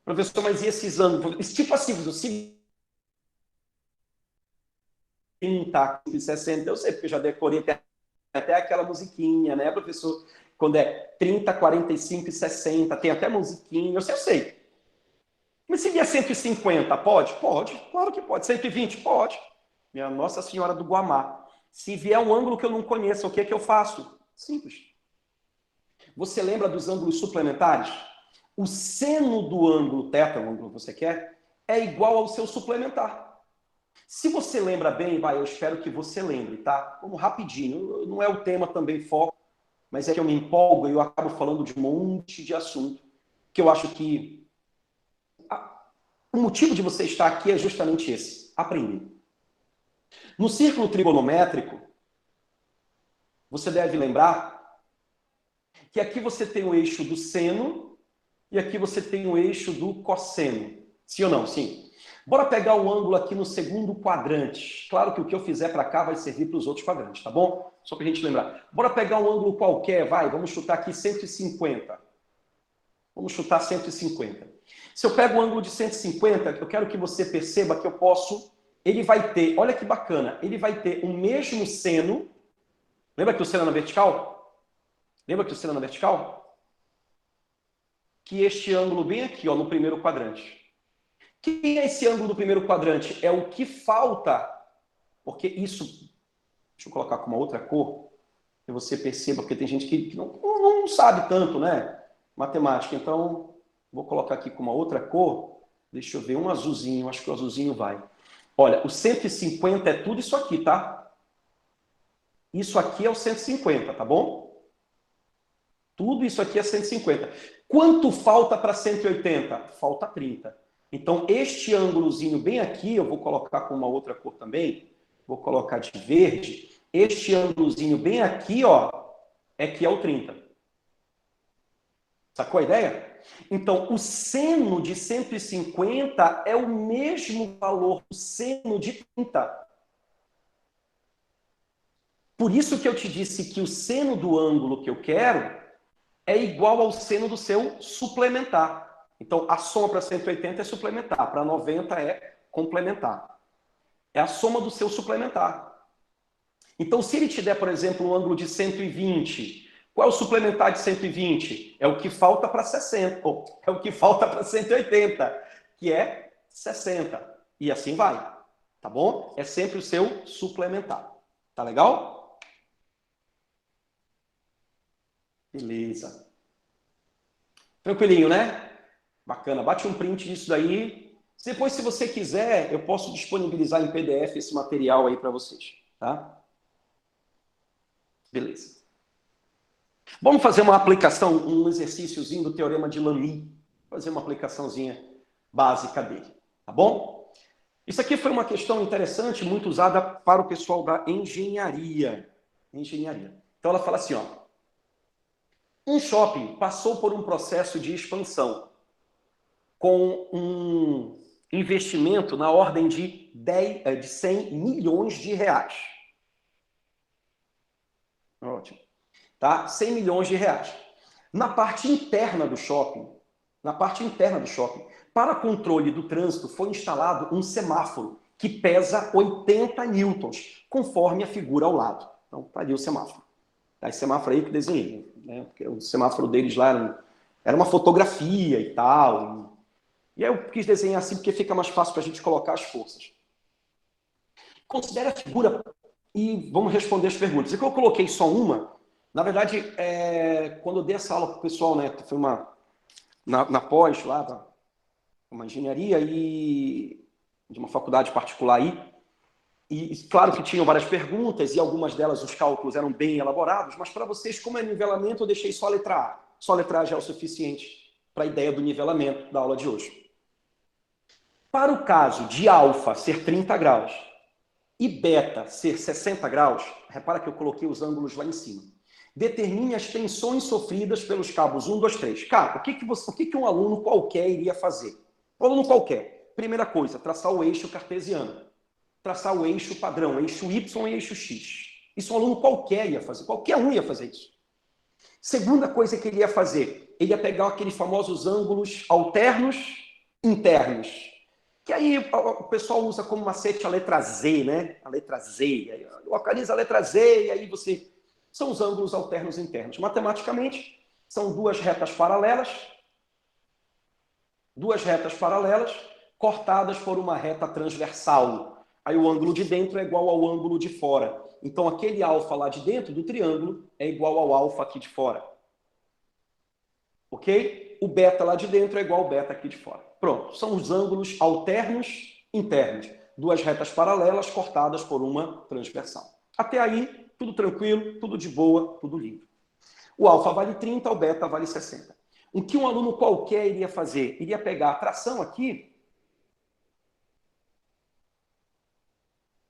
Professor, mas e esses ângulos? Tipo assim, se 30, 60, eu sei, porque eu já decorei até aquela musiquinha, né, professor? Quando é 30, 45 e 60, tem até musiquinha, eu sei. Mas se vier 150, pode? Pode, claro que pode. 120, pode. Minha Nossa Senhora do Guamá. Se vier um ângulo que eu não conheço, o que é que eu faço? Simples. Você lembra dos ângulos suplementares? O seno do ângulo θ, o ângulo que você quer, é igual ao seu suplementar. Se você lembra bem, eu espero que você lembre, tá? Vamos rapidinho, não é o tema também foco, mas é que eu me empolgo e eu acabo falando de um monte de assunto, que eu acho que o motivo de você estar aqui é justamente esse, aprender. No círculo trigonométrico, você deve lembrar que aqui você tem o eixo do seno e aqui você tem o eixo do cosseno. Sim ou não? Sim. Bora pegar um ângulo aqui no segundo quadrante. Claro que o que eu fizer para cá vai servir para os outros quadrantes, tá bom? Só para a gente lembrar. Bora pegar um ângulo qualquer, vai, vamos chutar aqui 150. Vamos chutar 150. Se eu pego um ângulo de 150, eu quero que você perceba que eu posso... Ele vai ter, olha que bacana, ele vai ter o mesmo seno. Lembra que o seno é na vertical? Lembra que o seno é na vertical? Que este ângulo bem aqui, ó, no primeiro quadrante. Que é esse ângulo do primeiro quadrante? É o que falta, porque isso... Deixa eu colocar com uma outra cor, que você perceba, porque tem gente que não sabe tanto, né? Matemática. Então, vou colocar aqui com uma outra cor. Deixa eu ver, um azulzinho, acho que o azulzinho vai. Olha, o 150 é tudo isso aqui, tá? Isso aqui é o 150, tá bom? Tudo isso aqui é 150. Quanto falta para 180? Falta 30. Então, este ângulozinho bem aqui, eu vou colocar com uma outra cor também, vou colocar de verde. Este ângulozinho bem aqui, ó, é que é o 30. Sacou a ideia? Então, o seno de 150 é o mesmo valor do seno de 30. Por isso que eu te disse que o seno do ângulo que eu quero é igual ao seno do seu suplementar. Então, a soma para 180 é suplementar, para 90 é complementar. É a soma do seu suplementar. Então, se ele te der, por exemplo, um ângulo de 120, qual é o suplementar de 120? É o que falta para 60, ou é o que falta para 180, que é 60. E assim vai, tá bom? É sempre o seu suplementar. Tá legal? Beleza. Tranquilinho, né? Bacana. Bate um print disso daí. Depois, se você quiser, eu posso disponibilizar em PDF esse material aí para vocês, tá? Beleza. Vamos fazer uma aplicação, um exercíciozinho do Teorema de Lamy. Fazer uma aplicaçãozinha básica dele, tá bom? Isso aqui foi uma questão interessante, muito usada para o pessoal da engenharia. Então ela fala assim, ó. Um shopping passou por um processo de expansão com um investimento na ordem de 100 milhões de reais. Ótimo. Tá? 100 milhões de reais. Na parte interna do shopping, para controle do trânsito, foi instalado um semáforo que pesa 80 newtons, conforme a figura ao lado. Então, tá ali o semáforo. Tá, esse semáforo aí que eu desenhei, né? Porque o semáforo deles lá era uma fotografia e tal. E aí eu quis desenhar assim porque fica mais fácil para a gente colocar as forças. Considere a figura e vamos responder as perguntas. E que eu coloquei só uma, na verdade, quando eu dei essa aula para o pessoal, né, foi na pós lá, uma engenharia e de uma faculdade particular aí, e claro que tinham várias perguntas e algumas delas os cálculos eram bem elaborados, mas para vocês, como é nivelamento, eu deixei só a letra A. Só a letra A já é o suficiente para a ideia do nivelamento da aula de hoje. Para o caso de alfa ser 30 graus e beta ser 60 graus, repara que eu coloquei os ângulos lá em cima. Determine as tensões sofridas pelos cabos 1, 2, 3. Cara, o que um aluno qualquer iria fazer? Um aluno qualquer. Primeira coisa, traçar o eixo cartesiano. Traçar o eixo padrão, eixo Y e eixo X. Isso um aluno qualquer ia fazer. Qualquer um ia fazer isso. Segunda coisa que ele ia fazer, ele ia pegar aqueles famosos ângulos alternos internos. Que aí o pessoal usa como macete a letra Z, né? A letra Z. Aí localiza a letra Z e aí você... São os ângulos alternos internos. Matematicamente, são duas retas paralelas cortadas por uma reta transversal. Aí o ângulo de dentro é igual ao ângulo de fora. Então, aquele alfa lá de dentro do triângulo é igual ao alfa aqui de fora. Ok? O beta lá de dentro é igual ao beta aqui de fora. Pronto. São os ângulos alternos internos. Duas retas paralelas cortadas por uma transversal. Até aí, tudo tranquilo, tudo de boa, tudo lindo. O alfa vale 30, o beta vale 60. O que um aluno qualquer iria fazer? Iria pegar a tração aqui,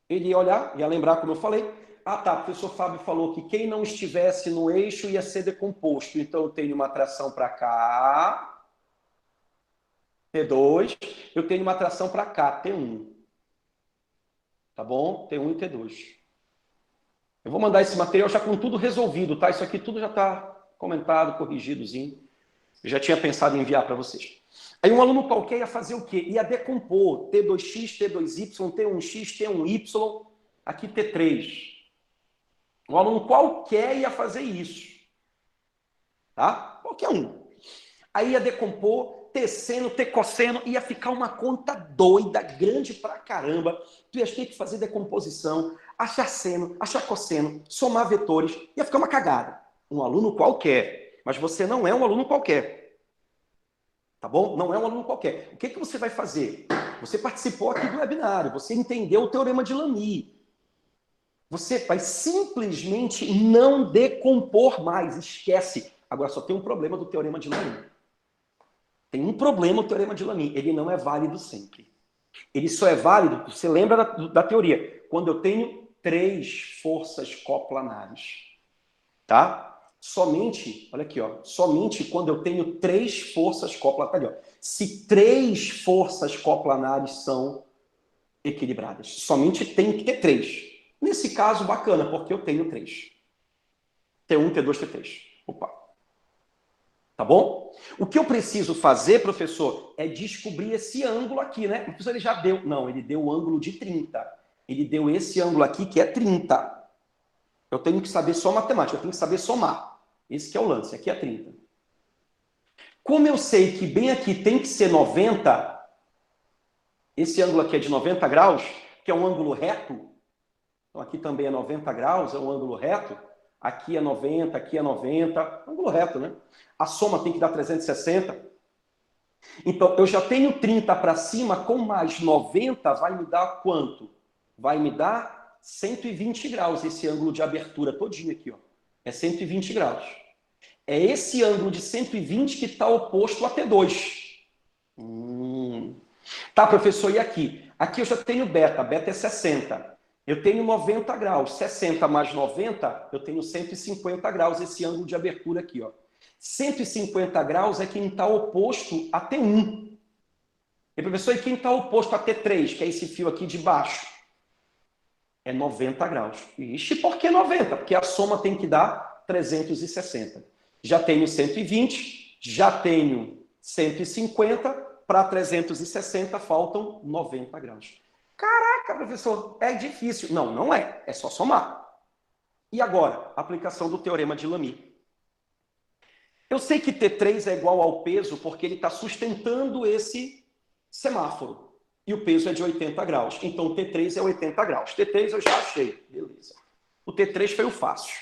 ele ia olhar, ia lembrar como eu falei, ah tá, o professor Fábio falou que quem não estivesse no eixo ia ser decomposto, então eu tenho uma tração para cá T2, eu tenho uma atração para cá, T1. Tá bom? T1 e T2. Eu vou mandar esse material já com tudo resolvido, tá? Isso aqui tudo já está comentado, corrigidozinho. Eu já tinha pensado em enviar para vocês. Aí um aluno qualquer ia fazer o quê? Ia decompor T2x, T2y, T1x, T1y, aqui T3. Um aluno qualquer ia fazer isso. Tá? Qualquer um. Aí ia decompor T seno, T cosseno, ia ficar uma conta doida, grande pra caramba. Tu ia ter que fazer decomposição, achar seno, achar cosseno, somar vetores, ia ficar uma cagada. Um aluno qualquer. Mas você não é um aluno qualquer. Tá bom? Não é um aluno qualquer. O que você vai fazer? Você participou aqui do webinário, você entendeu o teorema de Lamy. Você vai simplesmente não decompor mais, esquece. Agora só tem um problema do teorema de Lamy. Tem um problema o teorema de Lamy, ele não é válido sempre. Ele só é válido, você lembra da teoria, quando eu tenho 3 forças coplanares. Tá? Somente, olha aqui, ó, somente quando eu tenho 3 forças coplanares. Ó, se 3 forças coplanares são equilibradas, somente tem que ter 3. Nesse caso, bacana, porque eu tenho 3. T1, T2, T3. Opa. Tá bom? O que eu preciso fazer, professor, é descobrir esse ângulo aqui, né? O professor ele já deu. Não, ele deu o ângulo de 30. Ele deu esse ângulo aqui, que é 30. Eu tenho que saber só matemática, eu tenho que saber somar. Esse que é o lance, aqui é 30. Como eu sei que bem aqui tem que ser 90, esse ângulo aqui é de 90 graus, que é um ângulo reto. Então aqui também é 90 graus, é um ângulo reto. Aqui é 90, aqui é 90, ângulo reto, né? A soma tem que dar 360. Então, eu já tenho 30 para cima, com mais 90 vai me dar quanto? Vai me dar 120 graus, esse ângulo de abertura todinho aqui, ó. É 120 graus. É esse ângulo de 120 que está oposto a T2. Tá, professor, e aqui? Aqui eu já tenho beta, beta é 60. Eu tenho 90 graus, 60 mais 90, eu tenho 150 graus, esse ângulo de abertura aqui, ó. 150 graus é quem está oposto a T1. E, professor, e quem está oposto a T3, que é esse fio aqui de baixo? É 90 graus. Ixi, por que 90? Porque a soma tem que dar 360. Já tenho 120, já tenho 150, para 360 faltam 90 graus. Caraca, professor, é difícil. Não, não é. É só somar. E agora, aplicação do teorema de Lamy. Eu sei que T3 é igual ao peso porque ele está sustentando esse semáforo. E o peso é de 80 graus. Então, T3 é 80 graus. T3 eu já achei. Beleza. O T3 foi o fácil.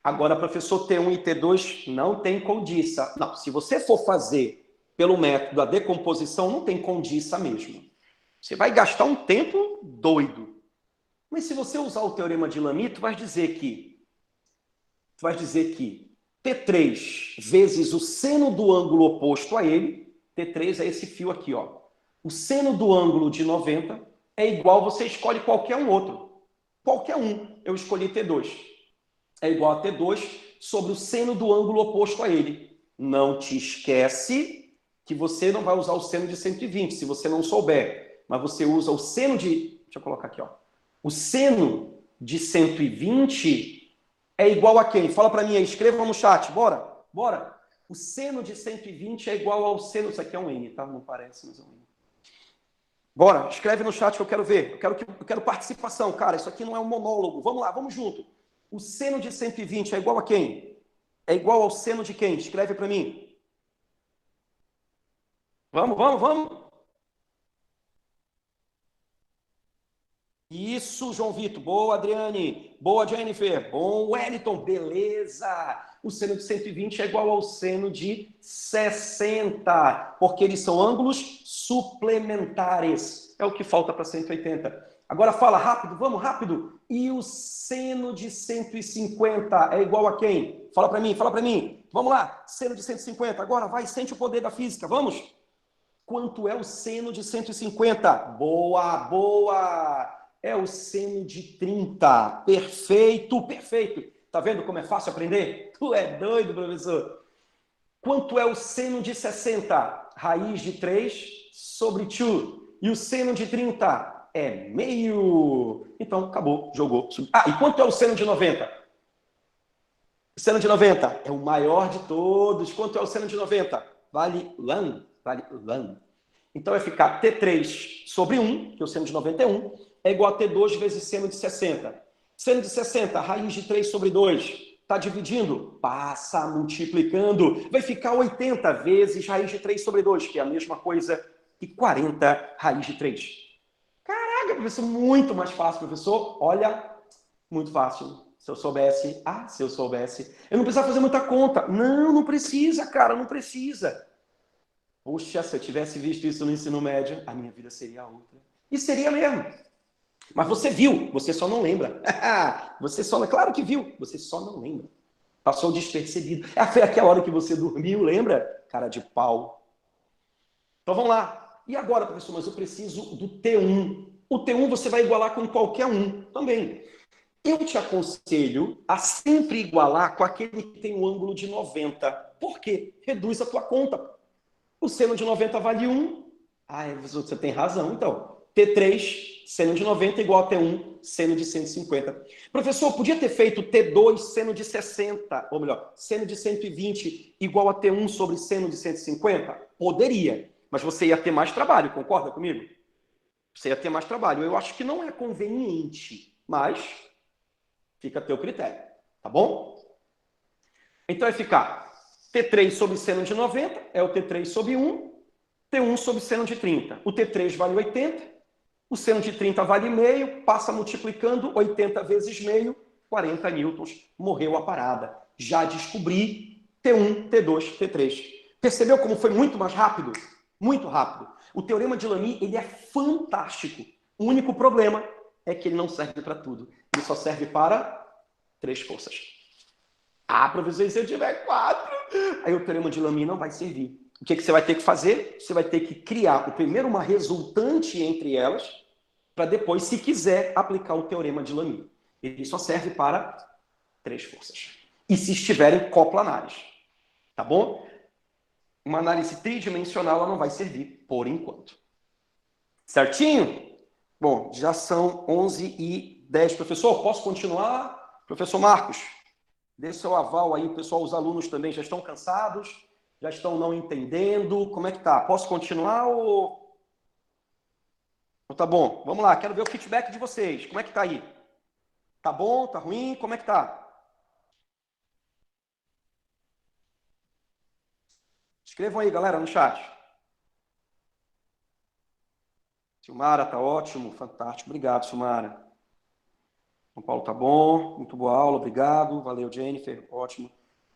Agora, professor, T1 e T2 não tem condiça. Não, se você for fazer pelo método da decomposição, não tem condiça mesmo. Você vai gastar um tempo doido. Mas se você usar o teorema de Lamy, tu vai dizer que T3 vezes o seno do ângulo oposto a ele, T3 é esse fio aqui, ó. O seno do ângulo de 90 é igual, você escolhe qualquer um outro. Qualquer um. Eu escolhi T2. É igual a T2 sobre o seno do ângulo oposto a ele. Não te esquece que você não vai usar o seno de 120, se você não souber. Mas você usa o seno de... Deixa eu colocar aqui, ó. O seno de 120 é igual a quem? Fala para mim aí, escreva no chat, bora? Bora? O seno de 120 é igual ao seno... Isso aqui é um N, tá? Não parece, mas é um N. Bora, escreve no chat que eu quero ver. Eu quero participação, cara. Isso aqui não é um monólogo. Vamos lá, vamos junto. O seno de 120 é igual a quem? É igual ao seno de quem? Escreve para mim. Vamos, vamos, vamos. Isso, João Vitor. Boa, Adriane. Boa, Jennifer. Bom, Wellington. Beleza. O seno de 120 é igual ao seno de 60, porque eles são ângulos suplementares. É o que falta para 180. Agora fala rápido, vamos rápido. E o seno de 150 é igual a quem? Fala para mim, fala para mim. Vamos lá, seno de 150. Agora vai, sente o poder da física, vamos. Quanto é o seno de 150? Boa, boa. É o seno de 30. Perfeito, perfeito. Tá vendo como é fácil aprender? Tu é doido, professor. Quanto é o seno de 60? raiz de 3 sobre 2. E o seno de 30 é meio. Então, acabou, jogou. Ah, e quanto é o seno de 90? O seno de 90 é o maior de todos. Quanto é o seno de 90? Vale lan. Então, vai ficar T3 sobre 1, que é o seno de 91, é igual a T2 vezes seno de 60. Seno de 60, raiz de 3 sobre 2. Está dividindo? Passa multiplicando. Vai ficar 80 vezes raiz de 3 sobre 2, que é a mesma coisa que 40 raiz de 3. Caraca, professor, muito mais fácil, professor. Olha, muito fácil. Se eu soubesse. Se eu soubesse. Eu não precisava fazer muita conta. Não precisa, cara, não precisa. Poxa, se eu tivesse visto isso no ensino médio, a minha vida seria outra. E seria mesmo. Mas você viu, você só não lembra. Claro que viu, você só não lembra. Passou despercebido. Foi aquela hora que você dormiu, lembra? Cara de pau. Então vamos lá. E agora, professor, mas eu preciso do T1. O T1 você vai igualar com qualquer um também. Eu te aconselho a sempre igualar com aquele que tem um ângulo de 90. Por quê? Reduz a tua conta. O seno de 90 vale 1. Você tem razão, então. T3, seno de 90 igual a T1, seno de 150. Professor, podia ter feito T2, seno de 60, ou melhor, seno de 120 igual a T1 sobre seno de 150? Poderia, mas você ia ter mais trabalho, concorda comigo? Você ia ter mais trabalho. Eu acho que não é conveniente, mas fica a teu critério, tá bom? Então vai ficar T3 sobre seno de 90 é o T3 sobre 1, T1 sobre seno de 30. O T3 vale 80, o seno de 30 vale meio, passa multiplicando 80 vezes meio, 40 newtons, morreu a parada. Já descobri T1, T2, T3. Percebeu como foi muito mais rápido? Muito rápido. O teorema de Lamy, ele é fantástico. O único problema é que ele não serve para tudo. Ele só serve para 3 forças. Professor, e se eu tiver 4? Aí o teorema de Lamy não vai servir. O que você vai ter que fazer? Você vai ter que criar, primeiro, uma resultante entre elas, para depois, se quiser, aplicar o teorema de Lamy. Ele só serve para 3 forças. E se estiverem coplanares. Tá bom? Uma análise tridimensional ela não vai servir, por enquanto. Certinho? Bom, já são 11h10. Professor, posso continuar? Professor Marcos, dê seu aval aí. Pessoal, os alunos também já estão cansados? Já estão não entendendo? Como é que tá? Posso continuar ou tá bom? Vamos lá, quero ver o feedback de vocês. Como é que tá aí? Tá bom? Tá ruim? Como é que tá? Escrevam aí, galera, no chat. Silmara, tá ótimo, fantástico. Obrigado, Silmara. São Paulo tá bom, muito boa aula, obrigado. Valeu, Jennifer, ótimo.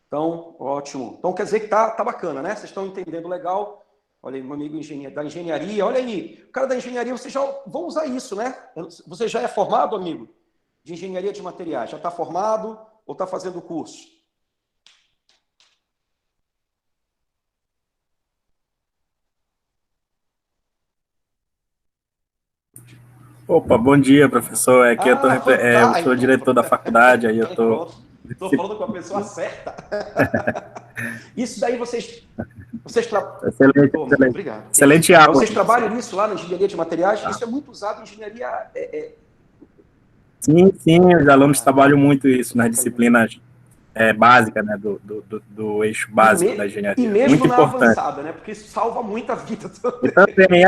Então, ótimo. Então, quer dizer que tá bacana, né? Vocês estão entendendo legal. Olha aí, meu amigo da engenharia. Olha aí, o cara da engenharia, vocês já vão usar isso, né? Você já é formado, amigo? De engenharia de materiais. Já está formado ou está fazendo o curso? Opa, bom dia, professor. Aqui eu sou Então, diretor da faculdade, aí eu então estou. pronto. Estou falando com a pessoa certa. Isso daí Excelente, oh, excelente. obrigado. Que isso. Excelente Mas aula, vocês professor. trabalham nisso lá na engenharia de materiais? Isso é muito usado em engenharia. Sim, sim, os alunos trabalham Legal. muito isso nas Bacana, bacana. disciplinas básicas, né, do eixo E, básico da e engenharia. mesmo Muito na importante. avançada, né? Porque isso salva muita vida E também. também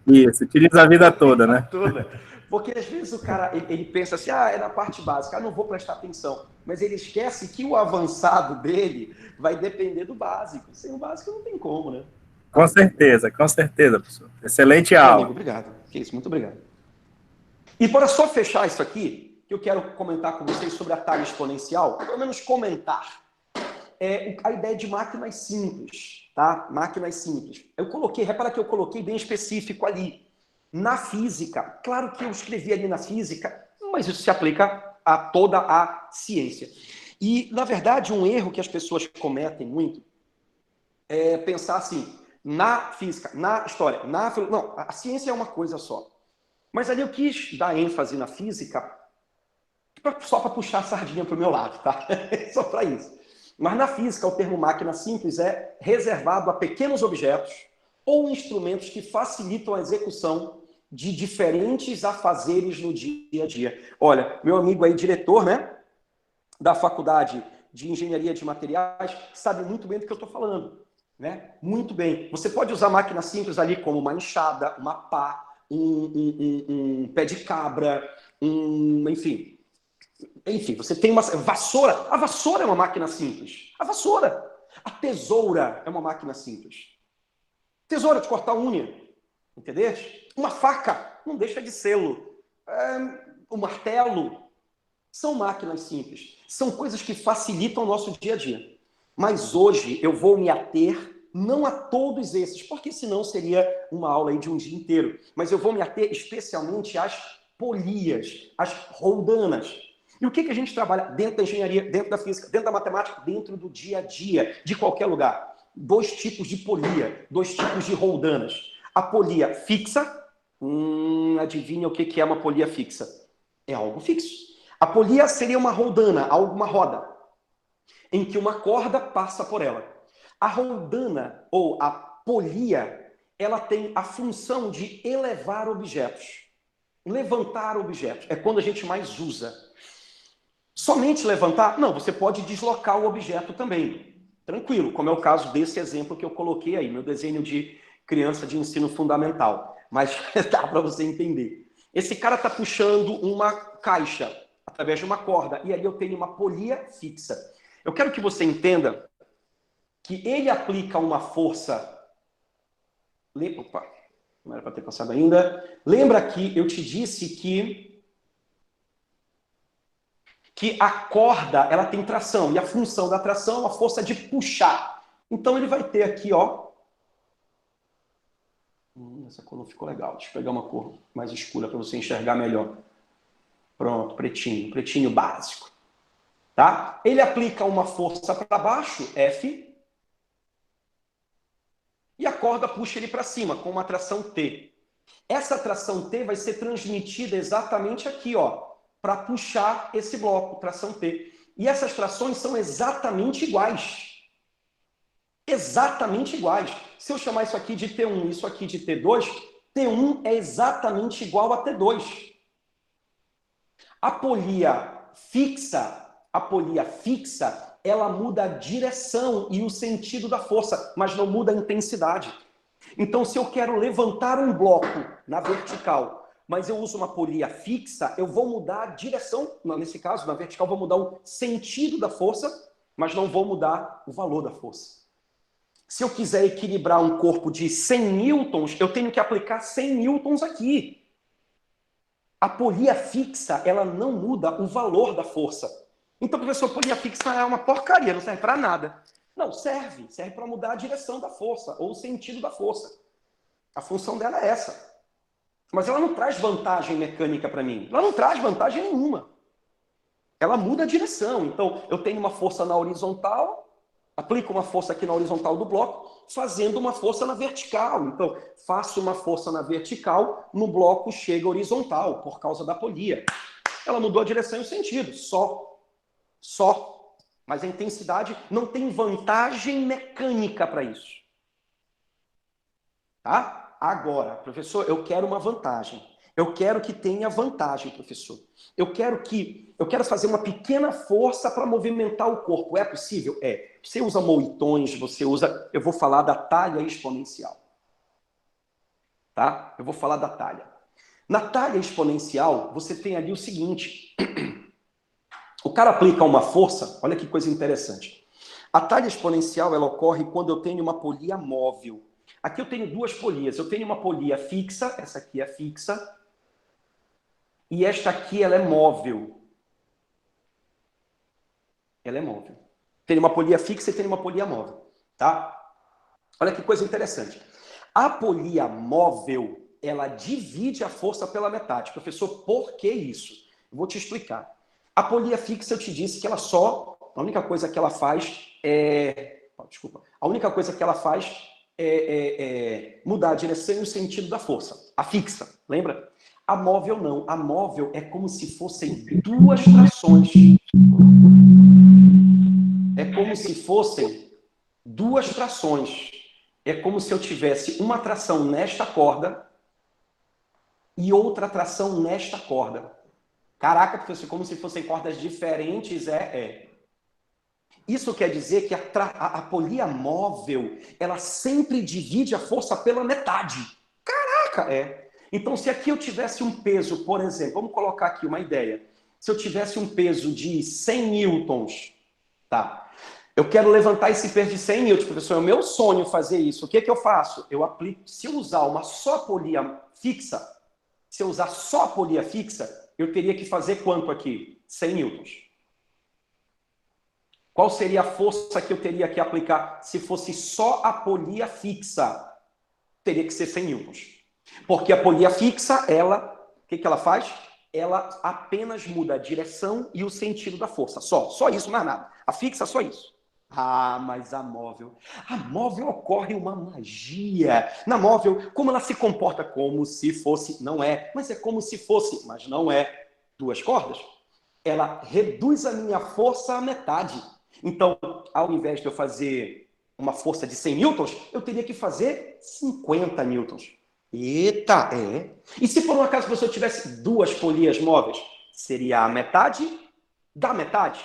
isso, utiliza a vida A toda, vida né? toda. Porque às vezes o cara ele pensa assim, é na parte básica, não vou prestar atenção. Mas ele esquece que o avançado dele vai depender do básico. Sem o básico não tem como, né? Com certeza, professor. Excelente Meu aula. amigo, obrigado. Que isso, muito obrigado. E para só fechar isso aqui, que eu quero comentar com vocês sobre a tag exponencial, pelo menos comentar, a ideia de máquinas simples, tá? Máquinas simples. Repara que eu coloquei bem específico ali. Na física, claro que eu escrevi ali na física, mas isso se aplica a toda a ciência. E, na verdade, um erro que as pessoas cometem muito é pensar assim, na física, na história, não, a ciência é uma coisa só. Mas ali eu quis dar ênfase na física só para puxar a sardinha para o meu lado, tá? Só para isso. Mas na física, o termo máquina simples é reservado a pequenos objetos ou instrumentos que facilitam a execução de diferentes afazeres no dia a dia. Olha, meu amigo aí, diretor, né, da Faculdade de Engenharia de Materiais, sabe muito bem do que eu estou falando, né? Muito bem. Você pode usar máquina simples ali como uma enxada, uma pá, um pé de cabra, enfim, você tem uma vassoura. A vassoura é uma máquina simples. A vassoura. A tesoura é uma máquina simples. Tesoura de cortar unha. Entendeu? Uma faca. Não deixa de sê-lo. O martelo. São máquinas simples. São coisas que facilitam o nosso dia a dia. Mas hoje eu vou me ater não a todos esses, porque senão seria uma aula aí de um dia inteiro. Mas eu vou me ater especialmente às polias, às roldanas. E o que a gente trabalha dentro da engenharia, dentro da física, dentro da matemática, dentro do dia a dia, de qualquer lugar? 2 tipos de polia, 2 tipos de roldanas. A polia fixa, adivinha o que é uma polia fixa? É algo fixo. A polia seria uma roldana, uma roda, em que uma corda passa por ela. A roldana, ou a polia, ela tem a função de elevar objetos. Levantar objetos. É quando a gente mais usa. Somente levantar? Não, você pode deslocar o objeto também. Tranquilo, como é o caso desse exemplo que eu coloquei aí, meu desenho de criança de ensino fundamental. Mas dá para você entender. Esse cara está puxando uma caixa através de uma corda, e aí eu tenho uma polia fixa. Eu quero que você entenda que ele aplica uma força... Opa, não era para ter passado ainda. Lembra que eu te disse que a corda, ela tem tração, e a função da tração é a força de puxar. Então ele vai ter aqui, ó... essa cor não ficou legal. Deixa eu pegar uma cor mais escura para você enxergar melhor. Pronto, pretinho básico. Tá? Ele aplica uma força para baixo, F, e a corda puxa ele para cima, com uma tração T. Essa tração T vai ser transmitida exatamente aqui, ó, para puxar esse bloco, tração T. E essas trações são exatamente iguais. Exatamente iguais. Se eu chamar isso aqui de T1 e isso aqui de T2, T1 é exatamente igual a T2. A polia fixa, ela muda a direção e o sentido da força, mas não muda a intensidade. Então, se eu quero levantar um bloco na vertical, mas eu uso uma polia fixa, eu vou mudar a direção, nesse caso, na vertical, vou mudar o sentido da força, mas não vou mudar o valor da força. Se eu quiser equilibrar um corpo de 100 newtons, eu tenho que aplicar 100 newtons aqui. A polia fixa, ela não muda o valor da força. Então, professor, polia fixa é uma porcaria, não serve para nada. Não, serve para mudar a direção da força, ou o sentido da força. A função dela é essa. Mas ela não traz vantagem mecânica para mim. Ela não traz vantagem nenhuma. Ela muda a direção. Então, eu tenho uma força na horizontal, aplico uma força aqui na horizontal do bloco, fazendo uma força na vertical. Então, faço uma força na vertical, no bloco chega horizontal, por causa da polia. Ela mudou a direção e o sentido, só. Mas a intensidade não tem vantagem mecânica para isso. Tá? Agora, professor, eu quero uma vantagem. Eu quero que tenha vantagem, professor. Eu quero fazer uma pequena força para movimentar o corpo. É possível? É. Você usa moitões, eu vou falar da talha exponencial. Tá? Eu vou falar da talha. Na talha exponencial, você tem ali o seguinte. O cara aplica uma força, olha que coisa interessante. A talha exponencial, ela ocorre quando eu tenho uma polia móvel. Aqui eu tenho 2 polias. Eu tenho uma polia fixa, essa aqui é fixa, e esta aqui ela é móvel. Ela é móvel. Tem uma polia fixa e tem uma polia móvel, tá? Olha que coisa interessante. A polia móvel, ela divide a força pela metade. Professor, por que isso? Eu vou te explicar. A polia fixa, eu te disse que a única coisa que ela faz é mudar a direção e o sentido da força. A fixa, lembra? A móvel não. A móvel é como se fossem 2 trações. É como se fossem duas trações. É como se eu tivesse uma tração nesta corda e outra tração nesta corda. Caraca, professor, como se fossem cordas diferentes, Isso quer dizer que a polia móvel, ela sempre divide a força pela metade. Caraca, Então, se aqui eu tivesse um peso, por exemplo, vamos colocar aqui uma ideia. Se eu tivesse um peso de 100 newtons, tá? Eu quero levantar esse peso de 100 newtons, professor, é o meu sonho fazer isso. O que que eu faço? Eu aplico, se eu usar uma só polia fixa, se eu usar só a polia fixa, eu teria que fazer quanto aqui? 100 newtons. Qual seria a força que eu teria que aplicar se fosse só a polia fixa? Teria que ser 100 newtons. Porque a polia fixa, o que ela faz? Ela apenas muda a direção e o sentido da força. Só isso, mais nada. A fixa, só isso. Ah, mas a móvel ocorre uma magia. Na móvel, como ela se comporta? Como se fosse, não é, mas é como se fosse, mas não é. Duas cordas. Ela reduz a minha força à metade. Então, ao invés de eu fazer uma força de 100 newtons, eu teria que fazer 50 newtons. Eita, E se por um acaso você tivesse duas polias móveis, seria a metade da metade.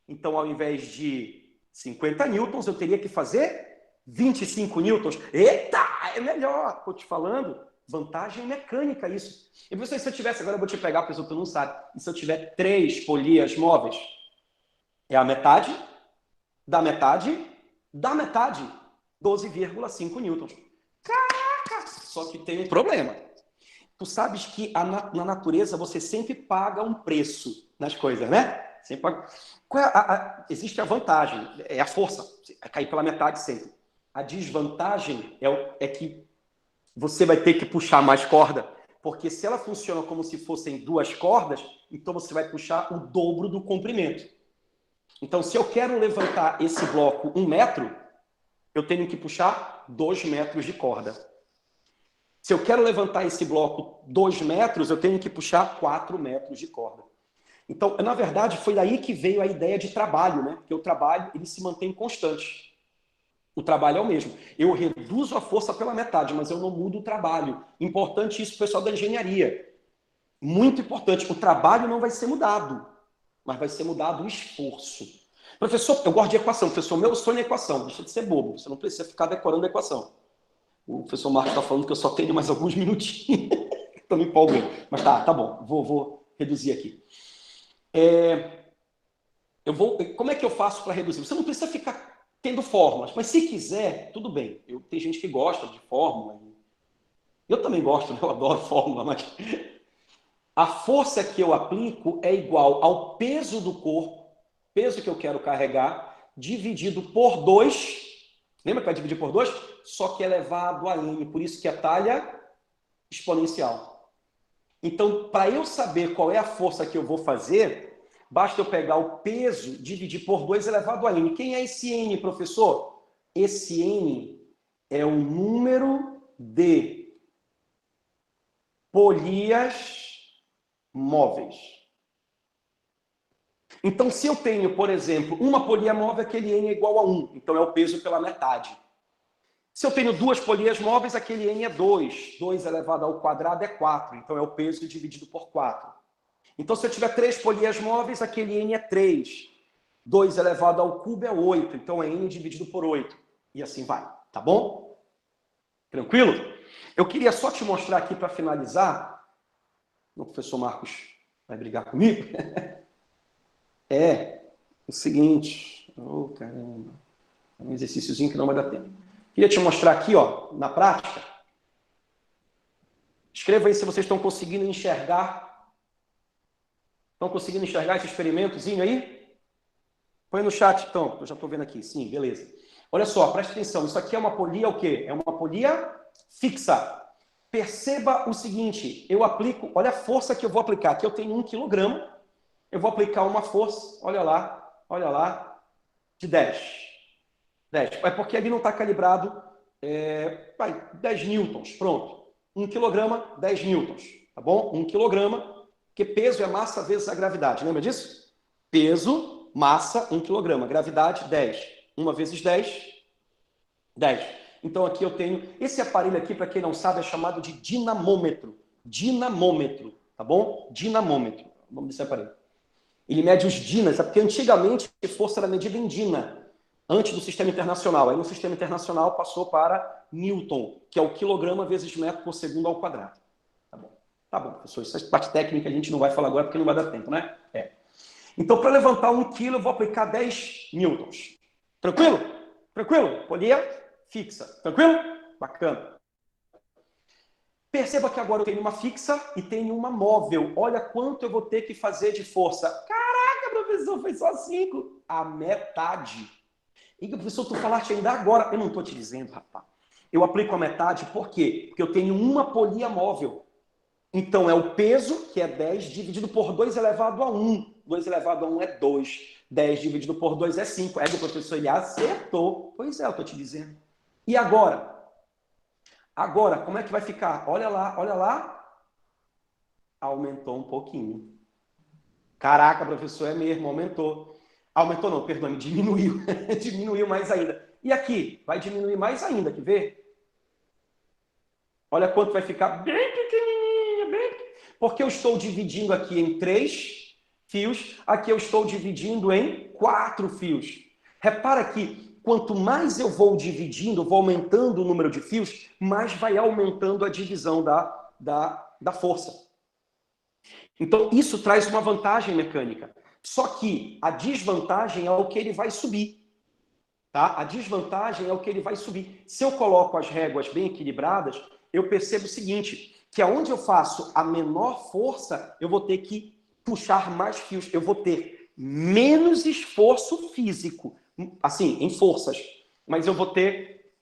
Então, ao invés de 50 newtons, eu teria que fazer 25 newtons. Eita, é melhor. Estou te falando, vantagem mecânica isso. E você, se eu tivesse, agora eu vou te pegar, porque tu não sabe, e se eu tiver 3 polias móveis, é a metade da metade da metade, 12,5 newtons. Caraca! Só que tem um problema. Tu sabes que na natureza você sempre paga um preço nas coisas, né? Sempre paga. Existe a vantagem, é a força, é cair pela metade sempre. A desvantagem é que você vai ter que puxar mais corda, porque se ela funciona como se fossem duas cordas, então você vai puxar o dobro do comprimento. Então, se eu quero levantar esse bloco 1 metro, eu tenho que puxar 2 metros de corda. Se eu quero levantar esse bloco 2 metros, eu tenho que puxar 4 metros de corda. Então, na verdade, foi daí que veio a ideia de trabalho, né? Porque o trabalho, ele se mantém constante. O trabalho é o mesmo. Eu reduzo a força pela metade, mas eu não mudo o trabalho. Importante isso, pessoal da engenharia. Muito importante. O trabalho não vai ser mudado, mas vai ser mudado o esforço. Professor, eu gosto de equação. Professor, meu sonho é equação. Deixa de ser bobo. Você não precisa ficar decorando a equação. O professor Marcos está falando que eu só tenho mais alguns minutinhos. Estou me empolgando. Mas tá bom. Vou reduzir aqui. Como é que eu faço para reduzir? Você não precisa ficar tendo fórmulas, mas se quiser, tudo bem. Tem gente que gosta de fórmula. Eu também gosto, né? Eu adoro fórmula, mas a força que eu aplico é igual ao peso do corpo, peso que eu quero carregar, dividido por 2. Lembra que vai dividir por 2? Só que elevado a n, por isso que é talha exponencial. Então, para eu saber qual é a força que eu vou fazer, basta eu pegar o peso, dividir por 2 elevado a n. Quem é esse n, professor? Esse n é o número de polias móveis. Então, se eu tenho, por exemplo, uma polia móvel, aquele n é igual a 1. Então, é o peso pela metade. Se eu tenho duas polias móveis, aquele n é 2. 2 elevado ao quadrado é 4. Então, é o peso dividido por 4. Então, se eu tiver 3 polias móveis, aquele n é 3. 2 elevado ao cubo é 8. Então, é n dividido por 8. E assim vai. Tá bom? Tranquilo? Eu queria só te mostrar aqui para finalizar. O professor Marcos vai brigar comigo? É o seguinte. Oh, caramba. É um exercíciozinho que não vai dar tempo. Queria te mostrar aqui, ó, na prática. Escreva aí se vocês estão conseguindo enxergar. Estão conseguindo enxergar esse experimentozinho aí? Põe no chat, então. Eu já estou vendo aqui. Sim, beleza. Olha só, presta atenção. Isso aqui é uma polia o quê? É uma polia fixa. Perceba o seguinte. Eu aplico... Olha a força que eu vou aplicar. Aqui eu tenho 1 quilograma. Eu vou aplicar uma força, olha lá, de 10. 10. É porque ali não está calibrado 10 newtons. Pronto. 1 quilograma, 10 newtons. Tá bom? 1 quilograma, porque peso é massa vezes a gravidade. Lembra disso? Peso Massa, 1 quilograma. Gravidade, 10. 1 vezes 10, 10. Então aqui eu tenho... Esse aparelho aqui, para quem não sabe, é chamado de dinamômetro. Dinamômetro, tá bom? Dinamômetro. O nome desse aparelho. Ele mede os dinas, porque antigamente a força era medida em dina, antes do sistema internacional. Aí no sistema internacional passou para Newton, que é o quilograma vezes metro por segundo ao quadrado. Tá bom, professor, essa parte técnica a gente não vai falar agora porque não vai dar tempo, né? Então, para levantar 1 quilo, eu vou aplicar 10 newtons. Tranquilo? Tranquilo? Polia fixa. Tranquilo? Bacana. Perceba que agora eu tenho uma fixa e tenho uma móvel. Olha quanto eu vou ter que fazer de força. Caraca, professor, foi só 5. A metade. E professor, tu falaste ainda agora. Eu não estou te dizendo, rapaz. Eu aplico a metade, por quê? Porque eu tenho uma polia móvel. Então, é o peso, que é 10, dividido por 2 elevado a 1. 2 elevado a 1 é 2. 10 dividido por 2 é 5. É do professor, ele acertou. Pois é, eu estou te dizendo. E agora? Agora, como é que vai ficar? Olha lá, olha lá. Aumentou um pouquinho. Caraca, professor, é mesmo, aumentou. Aumentou não, perdão, diminuiu. Diminuiu mais ainda. E aqui? Vai diminuir mais ainda, quer ver? Olha quanto vai ficar bem pequenininho, bem pequenininho. Porque eu estou dividindo aqui em 3 fios, aqui eu estou dividindo em 4 fios. Repara que quanto mais eu vou dividindo, vou aumentando o número de fios, mais vai aumentando a divisão da força. Então, isso traz uma vantagem mecânica. Só que a desvantagem é o que ele vai subir. Tá? A desvantagem é o que ele vai subir. Se eu coloco as réguas bem equilibradas, eu percebo o seguinte, que aonde eu faço a menor força, eu vou ter que puxar mais fios. Eu vou ter menos esforço físico, assim, em forças. Mas eu vou ter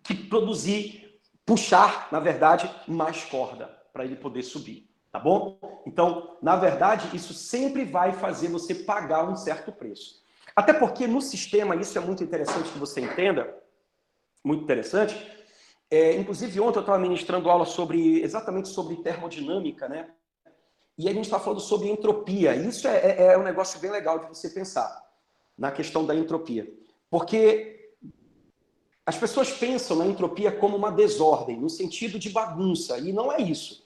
que produzir, puxar, na verdade, mais corda para ele poder subir. Tá bom? Então, na verdade, isso sempre vai fazer você pagar um certo preço. Até porque no sistema, isso é muito interessante que você entenda, muito interessante. Inclusive, ontem eu estava ministrando aula exatamente sobre termodinâmica, né? E a gente está falando sobre entropia. Isso é um negócio bem legal de você pensar na questão da entropia. Porque as pessoas pensam na entropia como uma desordem, no sentido de bagunça, e não é isso.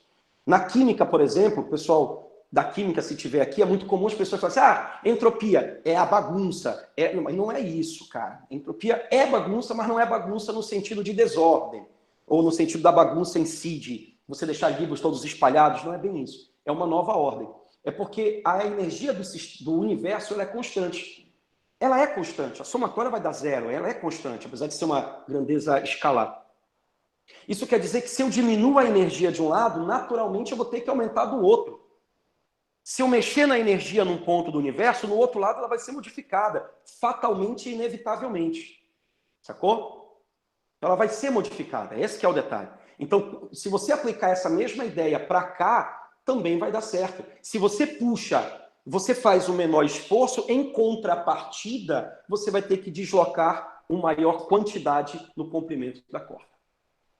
Na química, por exemplo, o pessoal da química, se tiver aqui, é muito comum as pessoas falarem assim, entropia é a bagunça. Mas não é isso, cara. Entropia é bagunça, mas não é bagunça no sentido de desordem, ou no sentido da bagunça em si, de você deixar livros todos espalhados, não é bem isso. É uma nova ordem. É porque a energia do universo ela é constante. Ela é constante. A somatória vai dar 0, ela é constante, apesar de ser uma grandeza escalar. Isso quer dizer que se eu diminuo a energia de um lado, naturalmente eu vou ter que aumentar do outro. Se eu mexer na energia num ponto do universo, no outro lado ela vai ser modificada, fatalmente e inevitavelmente. Sacou? Ela vai ser modificada, esse que é o detalhe. Então, se você aplicar essa mesma ideia para cá, também vai dar certo. Se você puxa, você faz o menor esforço, em contrapartida, você vai ter que deslocar uma maior quantidade no comprimento da corda.